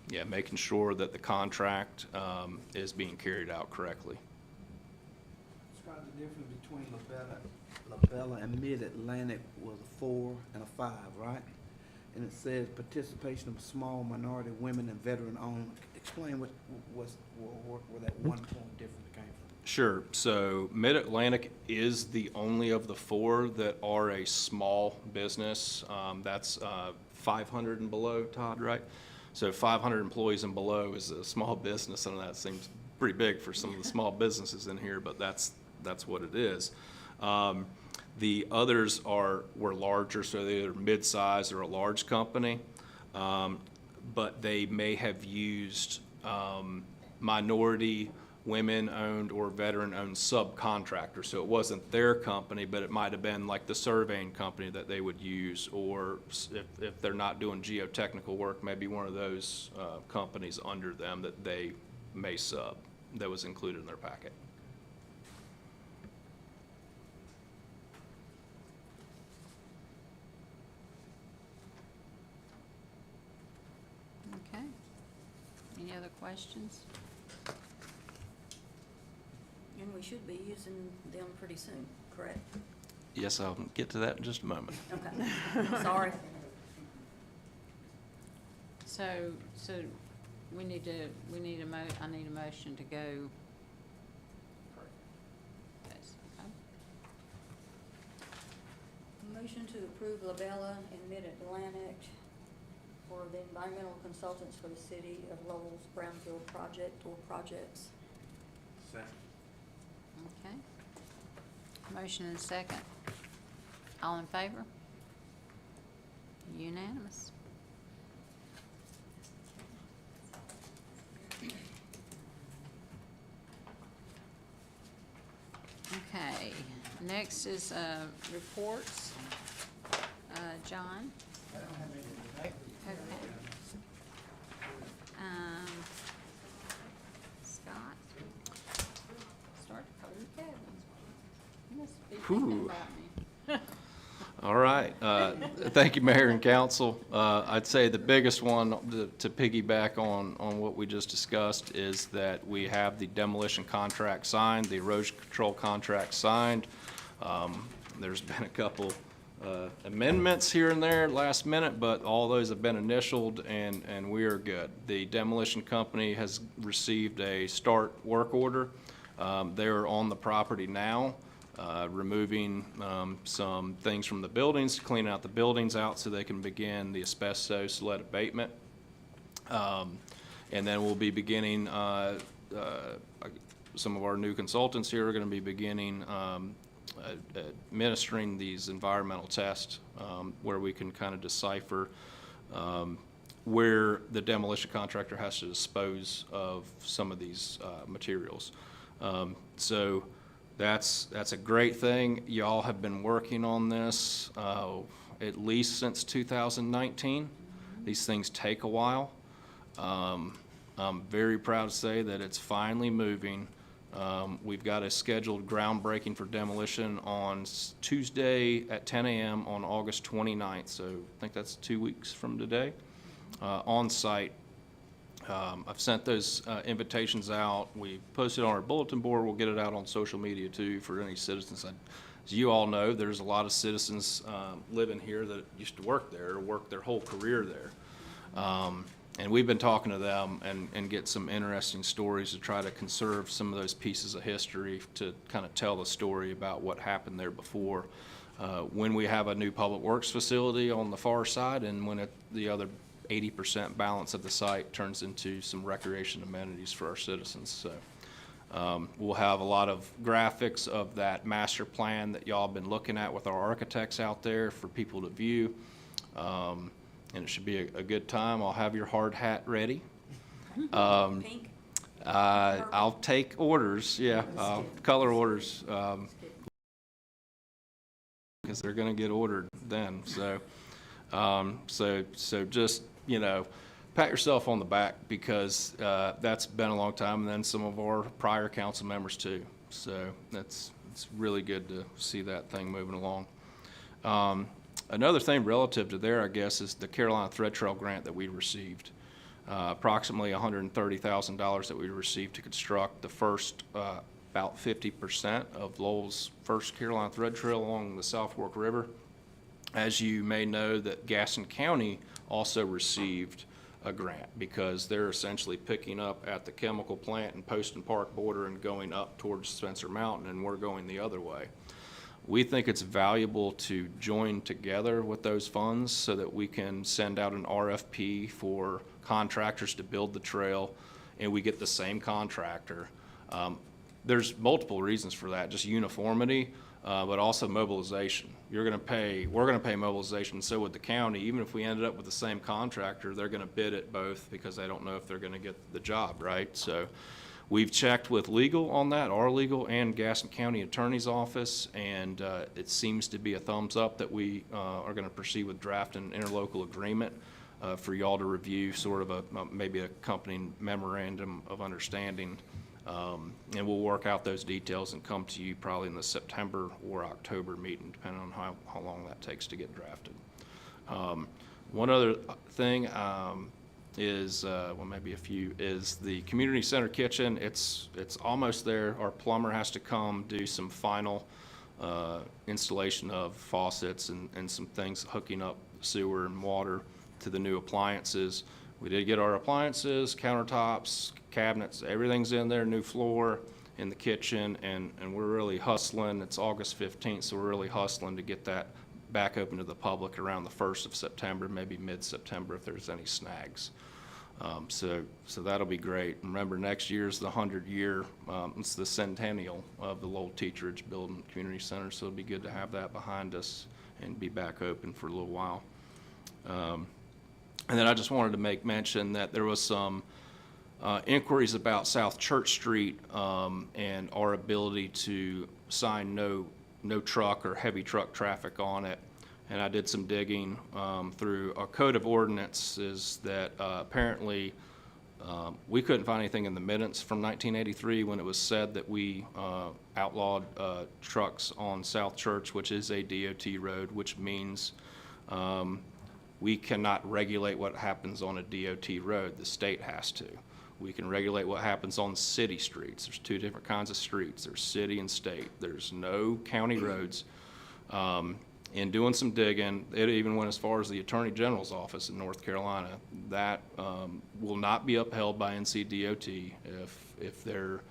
Speaker 5: Yeah, making sure that the contract is being carried out correctly.
Speaker 13: Describe the difference between Labella and Mid-Atlantic was a 4 and a 5, right? And it says participation of small minority women and veteran-owned. Explain where that 1 point difference came from.
Speaker 5: Sure. So Mid-Atlantic is the only of the 4 that are a small business. That's 500 and below, Todd, right? So 500 employees and below is a small business. I know that seems pretty big for some of the small businesses in here, but that's what it is. The others were larger, so they're either mid-size or a large company, but they may have used minority, women-owned, or veteran-owned subcontractors. So it wasn't their company, but it might have been like the surveying company that they would use, or if they're not doing geotechnical work, maybe one of those companies under them that they may sub. That was included in their packet.
Speaker 8: Okay. Any other questions?
Speaker 2: And we should be using them pretty soon, correct?
Speaker 5: Yes, I'll get to that in just a moment.
Speaker 2: Okay, sorry.
Speaker 8: So we need I need a motion to go. Yes, okay.
Speaker 2: Motion to approve Labella and Mid-Atlantic for the environmental consultants for the city of Lowell's brownfield project or projects.
Speaker 13: Second.
Speaker 8: Okay. Motion and second. All in favor? Unanimous. Okay, next is reports. John?
Speaker 13: I don't have anything today.
Speaker 8: Okay. Scott? Start to call you Kevin. You must be thinking about me.
Speaker 5: All right. Thank you, Mayor and Council. I'd say the biggest one to piggyback on what we just discussed is that we have the demolition contract signed, the erosion control contract signed. There's been a couple amendments here and there last minute, but all those have been initialed and we are good. The demolition company has received a start work order. They're on the property now. Removing some things from the buildings, cleaning out the buildings out so they can begin the asbestos lead abatement. And then we'll be beginning, some of our new consultants here are going to be beginning administering these environmental tests where we can kind of decipher where the demolition contractor has to dispose of some of these materials. So that's a great thing. Y'all have been working on this at least since 2019. These things take a while. I'm very proud to say that it's finally moving. We've got a scheduled groundbreaking for demolition on Tuesday at 10 a.m. on August 29th. So I think that's 2 weeks from today, on site. I've sent those invitations out. We posted on our bulletin board. We'll get it out on social media too for any citizens. As you all know, there's a lot of citizens living here that used to work there or work their whole career there. And we've been talking to them and get some interesting stories to try to conserve some of those pieces of history to kind of tell the story about what happened there before. When we have a new public works facility on the far side, and when the other 80% balance of the site turns into some recreation amenities for our citizens. So we'll have a lot of graphics of that master plan that y'all have been looking at with our architects out there for people to view. And it should be a good time. I'll have your hard hat ready.
Speaker 2: Pink?
Speaker 5: I'll take orders, yeah, color orders, because they're going to get ordered then. So, so just, you know, pat yourself on the back, because that's been a long time, and then some of our prior council members too. So it's really good to see that thing moving along. Another thing relative to there, I guess, is the Carolina Thread Trail grant that we received. Approximately $130,000 that we received to construct the first about 50% of Lowell's first Carolina Thread Trail along the South Fork River. As you may know, that Gaston County also received a grant, because they're essentially picking up at the chemical plant and Poston Park border and going up towards Spencer Mountain, and we're going the other way. We think it's valuable to join together with those funds so that we can send out an RFP for contractors to build the trail, and we get the same contractor. There's multiple reasons for that, just uniformity, but also mobilization. We're gonna pay mobilization, so would the county. Even if we ended up with the same contractor, they're gonna bid it both, because they don't know if they're gonna get the job, right? So we've checked with legal on that, our legal and Gaston County Attorney's Office, and it seems to be a thumbs up that we are going to proceed with drafting an interlocal agreement for y'all to review, sort of maybe a accompanying memorandum of understanding, and we'll work out those details and come to you probably in the September or October meeting, depending on how long that takes to get drafted. One other thing is, well, maybe a few, is the community center kitchen. It's almost there. Our plumber has to come do some final installation of faucets and some things, hooking up sewer and water to the new appliances. We did get our appliances, countertops, cabinets, everything's in there, new floor in the kitchen, and we're really hustling. It's August 15th, so we're really hustling to get that back open to the public around the 1st of September, maybe mid-September if there's any snags. So that'll be great. Remember, next year's the 100-year, it's the centennial of the Lowell Teacherage Building Community Center, so it'll be good to have that behind us and be back open for a little while. And then I just wanted to make mention that there was some inquiries about South Church Street and our ability to sign no truck or heavy truck traffic on it. And I did some digging through our code of ordinances that apparently we couldn't find anything in the minutes from 1983 when it was said that we outlawed trucks on South Church, which is a DOT road, which means we cannot regulate what happens on a DOT road. The state has to. We can regulate what happens on city streets. There's two different kinds of streets. There's city and state. There's no county roads. In doing some digging, it even went as far as the Attorney General's office in North Carolina. That will not be upheld by NCDOT if there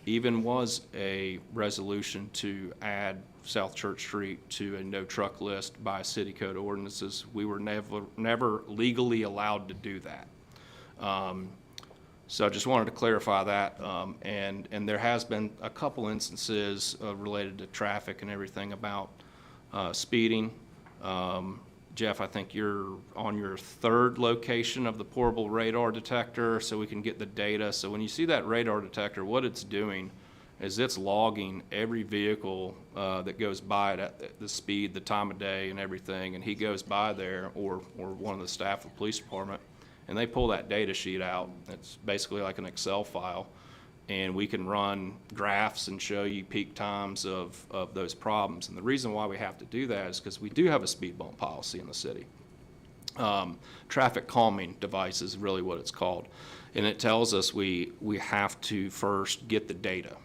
Speaker 5: even was a resolution to add South Church Street to a no truck list by city code ordinances. We were never legally allowed to do that. So I just wanted to clarify that, and there has been a couple instances related to traffic and everything about speeding. Jeff, I think you're on your third location of the portable radar detector, so we can get the data. So when you see that radar detector, what it's doing is it's logging every vehicle that goes by it at the speed, the time of day, and everything. And he goes by there, or one of the staff of the police department, and they pull that data sheet out. It's basically like an Excel file, and we can run graphs and show you peak times of those problems. And the reason why we have to do that is because we do have a speed bump policy in the city. Traffic calming device is really what it's called. And it tells us we have to first get the data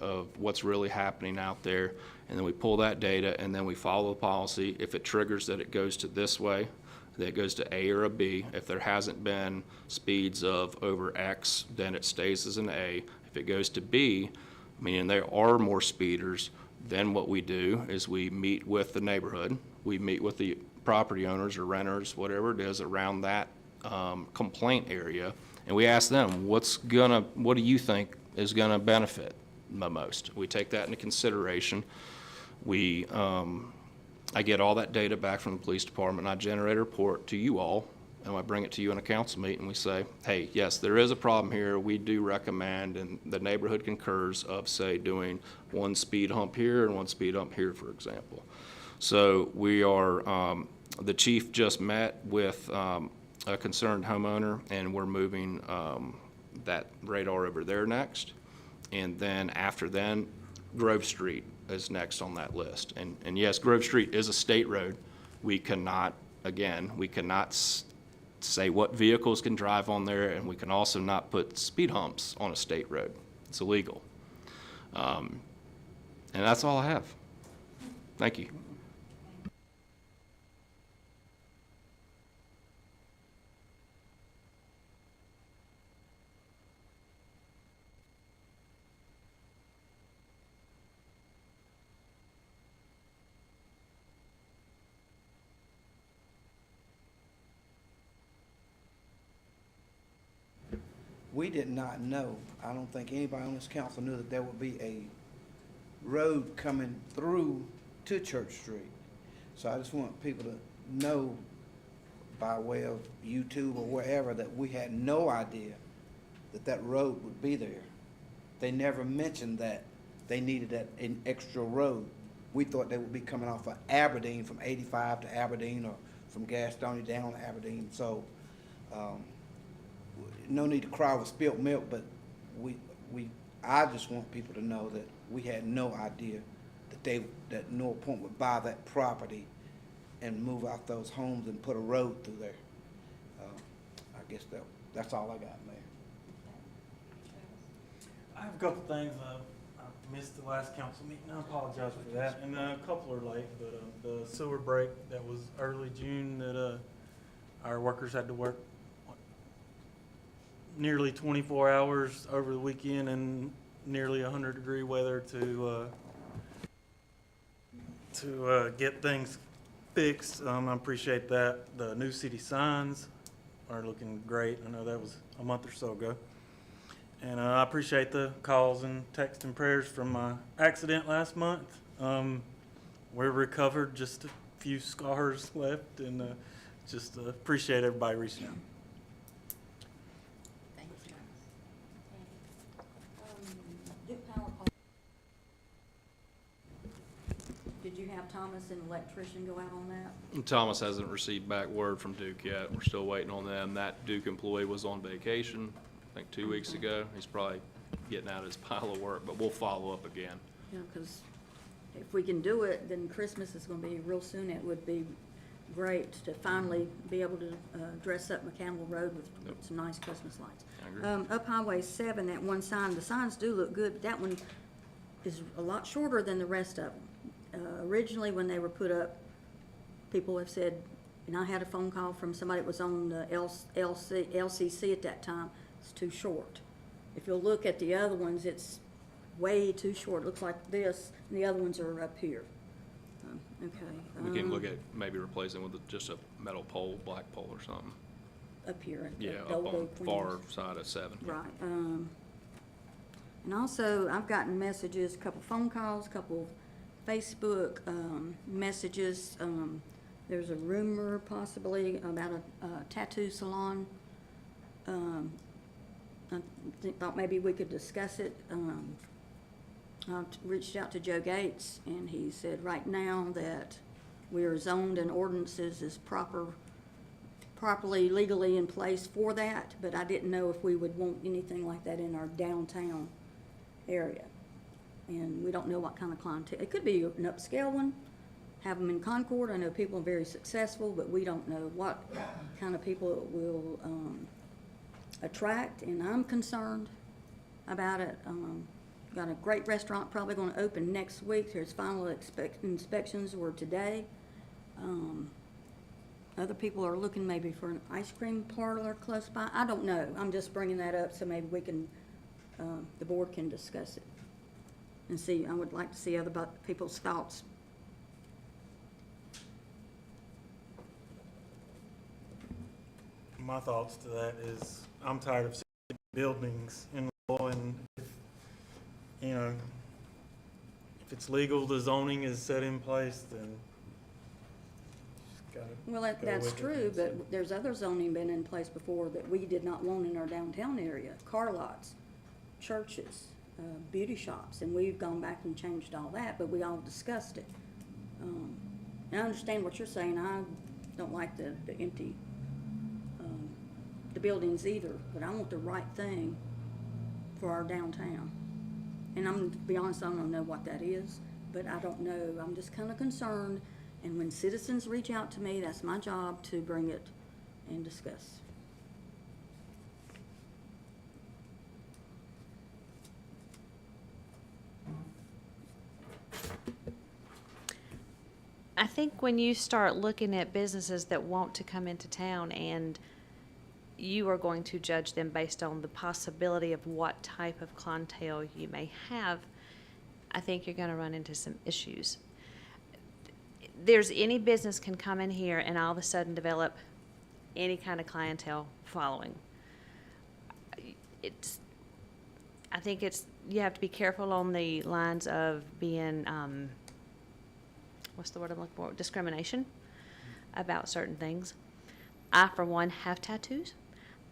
Speaker 5: of what's really happening out there, and then we pull that data and then we follow the policy. If it triggers that it goes to this way, that goes to A or a B. If there hasn't been speeds of over X, then it stays as an A. If it goes to B, meaning there are more speeders, then what we do is we meet with the neighborhood. We meet with the property owners or renters, whatever it is, around that complaint area, and we ask them, what do you think is gonna benefit the most? We take that into consideration. I get all that data back from the police department, and I generate a report to you all, and I bring it to you in a council meeting. We say, hey, yes, there is a problem here. We do recommend, and the neighborhood concurs, of, say, doing one speed hump here and one speed hump here, for example. So we are, the chief just met with a concerned homeowner, and we're moving that radar over there next. And then after then, Grove Street is next on that list. And yes, Grove Street is a state road. We cannot, again, we cannot say what vehicles can drive on there, and we can also not put speed humps on a state road. It's illegal. And that's all I have. Thank you.
Speaker 13: We did not know, I don't think anybody on this council knew that there would be a road coming through to Church Street. So I just want people to know by way of YouTube or wherever that we had no idea that that road would be there. They never mentioned that they needed an extra road. We thought they would be coming off of Aberdeen from 85 to Aberdeen, or from Gastonia down to Aberdeen. So, no need to cry over spilt milk, but I just want people to know that we had no idea that North Point would buy that property and move out those homes and put a road through there. I guess that's all I got, Mayor.
Speaker 7: I have a couple things. I missed the last council meeting. I apologize for that. And a couple are late, but the sewer break that was early June that our workers had to work nearly 24 hours over the weekend in nearly 100-degree weather to get things fixed. I appreciate that. The new city signs are looking great. I know that was a month or so ago. And I appreciate the calls and texts and prayers from my accident last month. We're recovered, just a few scars left, and just appreciate everybody reaching out.
Speaker 2: Thank you. Duke Power Pole. Did you have Thomas and electrician go out on that?
Speaker 5: Thomas hasn't received back word from Duke yet. We're still waiting on them. That Duke employee was on vacation, I think 2 weeks ago. He's probably getting out of his pile of work, but we'll follow up again.
Speaker 2: Yeah, because if we can do it, then Christmas is going to be real soon. It would be great to finally be able to dress up McCandless Road with some nice Christmas lights.
Speaker 5: I agree.
Speaker 2: Up Highway 7, that one sign, the signs do look good, but that one is a lot shorter than the rest of them. Originally, when they were put up, people have said, and I had a phone call from somebody that was on the LCC at that time, it's too short. If you'll look at the other ones, it's way too short. It looks like this, and the other ones are up here. Okay.
Speaker 5: We can look at maybe replacing with just a metal pole, black pole or something.
Speaker 2: Up here. At
Speaker 5: Yeah,
Speaker 2: the
Speaker 5: up
Speaker 2: Old
Speaker 5: on
Speaker 2: Oak
Speaker 5: far
Speaker 2: Windows.
Speaker 5: side of 7.
Speaker 2: Right. And also, I've gotten messages, a couple phone calls, a couple Facebook messages. There's a rumor possibly about a tattoo salon. I thought maybe we could discuss it. I reached out to Joe Gates, and he said right now that we are zoned and ordinances is properly legally in place for that, but I didn't know if we would want anything like that in our downtown area. And we don't know what kind of clientele. It could be an upscale one, have them in Concord. I know people are very successful, but we don't know what kind of people it will attract, and I'm concerned about it. Got a great restaurant probably going to open next week. There's final inspections were today. other people are looking maybe for an ice cream parlor close by. I don't know. I'm just bringing that up so maybe we can, the board can discuss it and see. I would like to see other people's thoughts.
Speaker 7: My thoughts to that is, I'm tired of seeing buildings in law, and you know, if it's legal, the zoning is set in place, then just gotta
Speaker 2: Well, that's
Speaker 7: with it.
Speaker 2: true, but there's other zoning been in place before that we did not want in our downtown area. Car lots, churches, beauty shops, and we've gone back and changed all that, but we all discussed it. And I understand what you're saying. I don't like the empty, the buildings either, but I want the right thing for our downtown. And to be honest, I don't know what that is, but I don't know. I'm just kind of concerned. And when citizens reach out to me, that's my job to bring it and discuss.
Speaker 4: I think when you start looking at businesses that want to come into town and you are going to judge them based on the possibility of what type of clientele you may have, I think you're going to run into some issues. There's any business can come in here and all of a sudden develop any kind of clientele following. I think you have to be careful on the lines of being, what's the word I'm looking for? Discrimination about certain things. I, for one, have tattoos.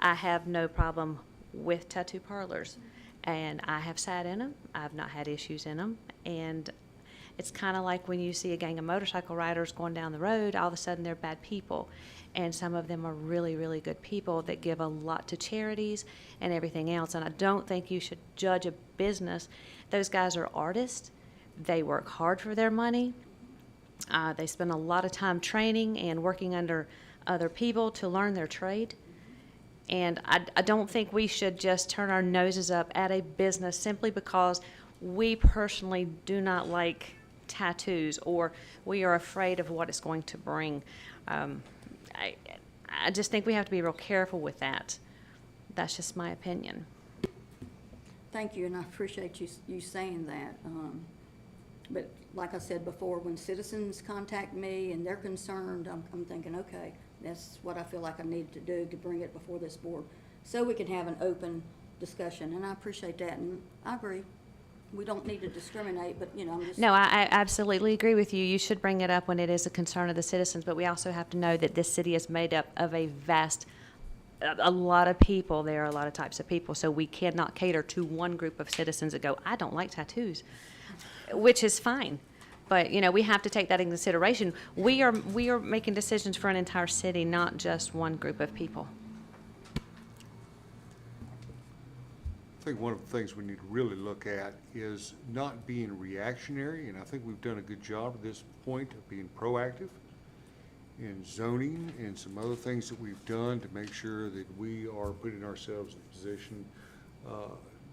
Speaker 4: I have no problem with tattoo parlors, and I have sat in them. I've not had issues in them, and it's kind of like when you see a gang of motorcycle riders going down the road, all of a sudden they're bad people, and some of them are really, really good people that give a lot to charities and everything else, and I don't think you should judge a business. Those guys are artists. They work hard for their money. They spend a lot of time training and working under other people to learn their trade. And I don't think we should just turn our noses up at a business simply because we personally do not like tattoos or we are afraid of what it's going to bring. I just think we have to be real careful with that. That's just my opinion.
Speaker 2: Thank you, and I appreciate you saying that. But like I said before, when citizens contact me and they're concerned, I'm thinking, okay, that's what I feel like I need to do to bring it before this board so we can have an open discussion, and I appreciate that, and I agree. We don't need to discriminate, but, you know, I'm just...
Speaker 4: No, I absolutely agree with you. You should bring it up when it is a concern of the citizens, but we also have to know that this city is made up of a lot of people. There are a lot of types of people, so we cannot cater to one group of citizens that go, I don't like tattoos, which is fine. But, you know, we have to take that into consideration. We are making decisions for an entire city, not just one group of people.
Speaker 12: I think one of the things we need to really look at is not being reactionary, and I think we've done a good job at this point of being proactive in zoning and some other things that we've done to make sure that we are putting ourselves in a position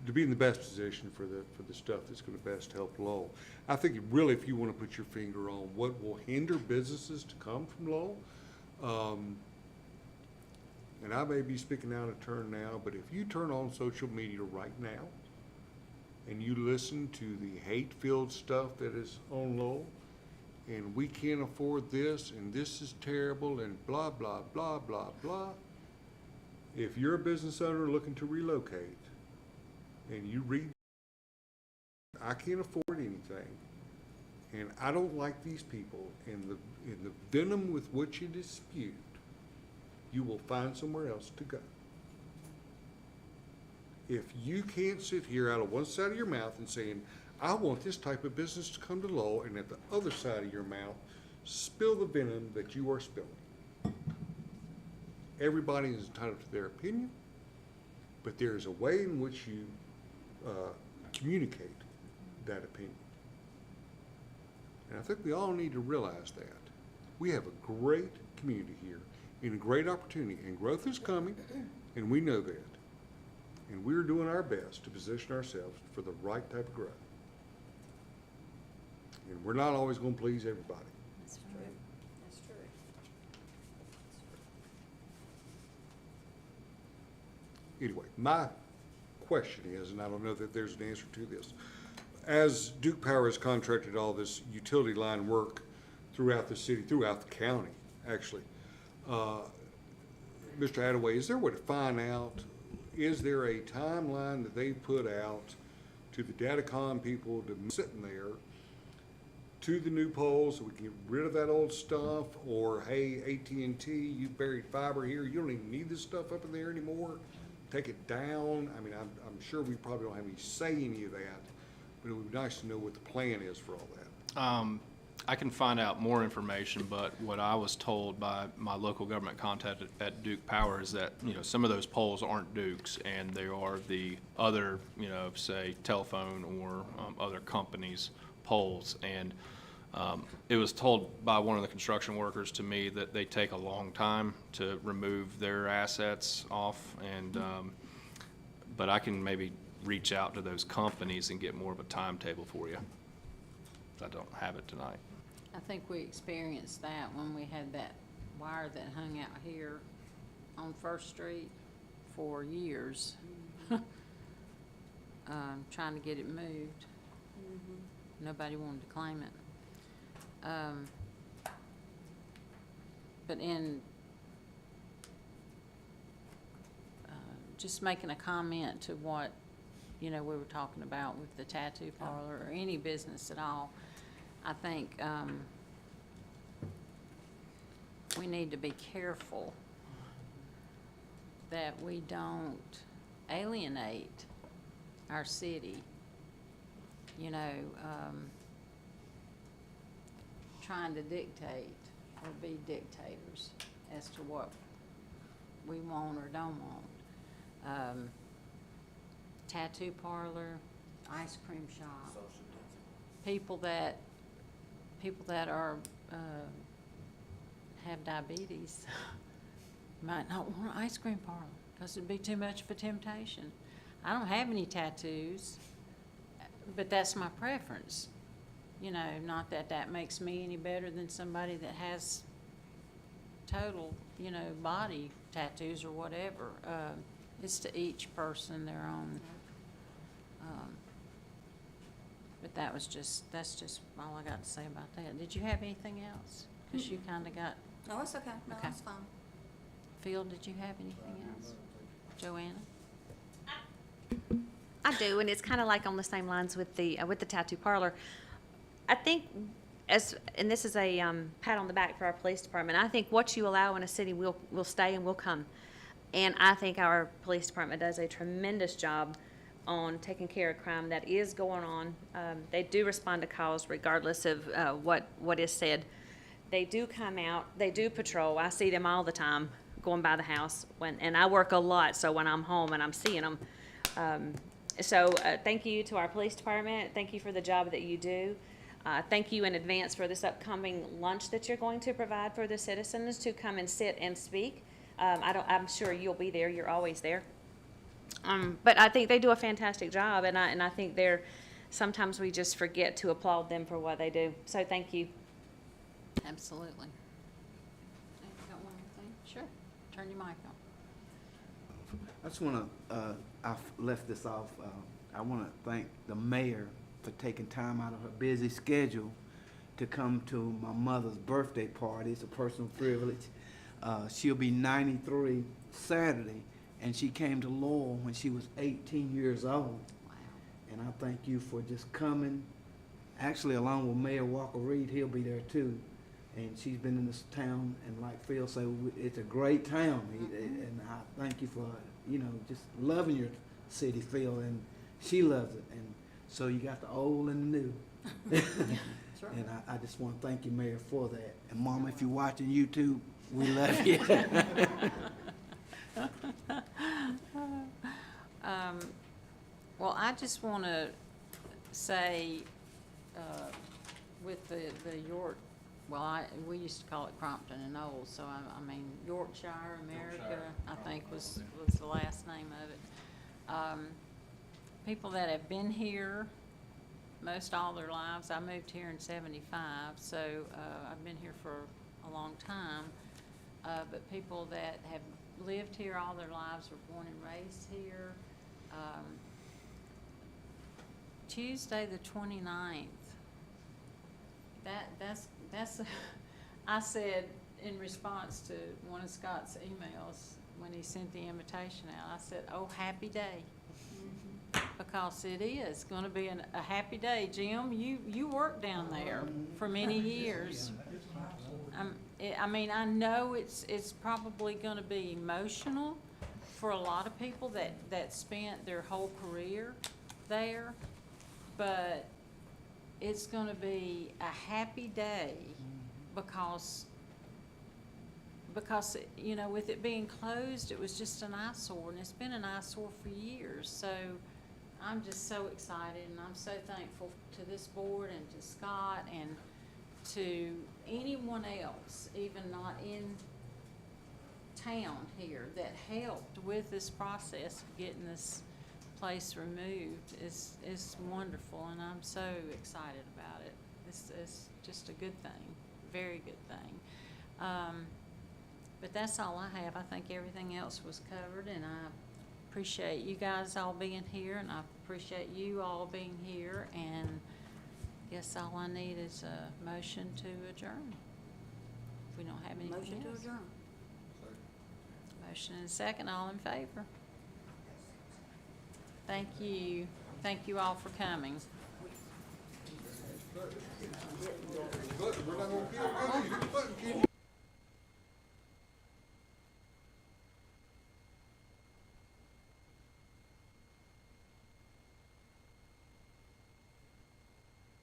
Speaker 12: to be in the best position for the stuff that's going to best help Lowell. I think really, if you want to put your finger on what will hinder businesses to come from Lowell, and I may be speaking out of turn now, but if you turn on social media right now and you listen to the hate-filled stuff that is on Lowell, and we can't afford this, and this is terrible, and blah, blah, blah, blah, blah. If you're a business owner looking to relocate, and you read, I can't afford anything, and I don't like these people, and the venom with which it is spewed, you will find somewhere else to go. If you can't sit here out of one side of your mouth and saying, I want this type of business to come to Lowell, and at the other side of your mouth, spill the venom that you are spilling. Everybody is entitled to their opinion, but there is a way in which you communicate that opinion. And I think we all need to realize that. We have a great community here and a great opportunity, and growth is coming, and we know that. And we're doing our best to position ourselves for the right type of growth. And we're not always going to please everybody.
Speaker 2: That's true. That's true.
Speaker 12: anyway, my question is, and I don't know that there's an answer to this, as Duke Power has contracted all this utility line work throughout the city, throughout the county, actually, Mr. Attaway, is there a way to find out, is there a timeline that they put out to the Datacom people to sitting there to the new poles so we can get rid of that old stuff? Or, hey, AT&T, you buried fiber here, you don't even need this stuff up in there anymore, take it down? I mean, I'm sure we probably don't have any say in any of that, but it would be nice to know what the plan is for all that.
Speaker 5: I can find out more information, but what I was told by my local government contact at Duke Power is that, you know, some of those poles aren't Duke's, and they are the other, you know, say, telephone or other companies' poles. And it was told by one of the construction workers to me that they take a long time to remove their assets off, and but I can maybe reach out to those companies and get more of a timetable for you. I don't have it tonight.
Speaker 8: I think we experienced that when we had that wire that hung out here on First Street for years. Trying to get it moved. Nobody wanted to claim it. But in just making a comment to what, you know, we were talking about with the tattoo parlor or any business at all, I think we need to be careful that we don't alienate our city, you know, trying to dictate or be dictators as to what we want or don't want. Tattoo parlor, ice cream shop, people that are have diabetes might not want an ice cream parlor because it'd be too much of a temptation. I don't have any tattoos, but that's my preference. You know, not that that makes me any better than somebody that has total, you know, body tattoos or whatever. It's to each person their own. But that's just all I got to say about that. Did you have anything else? Because you kind of got,
Speaker 2: No, it's okay. No,
Speaker 8: Okay.
Speaker 2: it's fine.
Speaker 8: Phil, did you have anything else? Joanna?
Speaker 4: I do, and it's kind of like on the same lines with the tattoo parlor. I think and this is a pat on the back for our police department. I think what you allow in a city will stay and will come. And I think our police department does a tremendous job on taking care of crime that is going on. They do respond to calls regardless of what is said. They do come out. They do patrol. I see them all the time going by the house and I work a lot, so when I'm home and I'm seeing them. So thank you to our police department. Thank you for the job that you do. Thank you in advance for this upcoming lunch that you're going to provide for the citizens to come and sit and speak. I'm sure you'll be there. You're always there. But I think they do a fantastic job, and I think sometimes we just forget to applaud them for what they do. So thank you.
Speaker 8: Absolutely. Got one more thing? Sure. Turn your mic on.
Speaker 13: I just want to, I've left this off, I want to thank the mayor for taking time out of her busy schedule to come to my mother's birthday party. It's a personal privilege. She'll be 93 Saturday, and she came to Lowell when she was 18 years old.
Speaker 8: Wow.
Speaker 13: And I thank you for just coming. Actually, along with Mayor Walker Reed, he'll be there too. And she's been in this town, and like Phil said, it's a great town. And I thank you for, you know, just loving your city, Phil, and she loves it. And so you got the old and the new.
Speaker 2: That's right.
Speaker 13: And I just want to thank you, Mayor, for that. And Mama, if you're watching YouTube, we love you.
Speaker 8: Well, I just want to say, with the York, well, we used to call it Crompton and Knowles, so I mean, Yorkshire, America, I think was the last name of it. People that have been here most all their lives. I moved here in '75, so I've been here for a long time. But people that have lived here all their lives, were born and raised here. Tuesday, the 29th. That's, I said in response to one of Scott's emails, when he sent the invitation out, I said, "Oh, happy day." Because it is gonna be a happy day. Jim, you worked down there for many years. I mean, I know it's probably gonna be emotional for a lot of people that spent their whole career there, but it's gonna be a happy day because, you know, with it being closed, it was just an eyesore, and it's been an eyesore for years. So I'm just so excited, and I'm so thankful to this board and to Scott and to anyone else, even not in town here, that helped with this process of getting this place removed. Is wonderful, and I'm so excited about it. It's just a good thing, very good thing. But that's all I have. I think everything else was covered, and I appreciate you guys all being here, and I appreciate you all being here, and guess all I need is a motion to adjourn. If we don't have anything else.
Speaker 2: Motion to adjourn.
Speaker 8: Motion and second, all in favor? Thank you. Thank you all for coming.
Speaker 12: But we're not gonna kill you.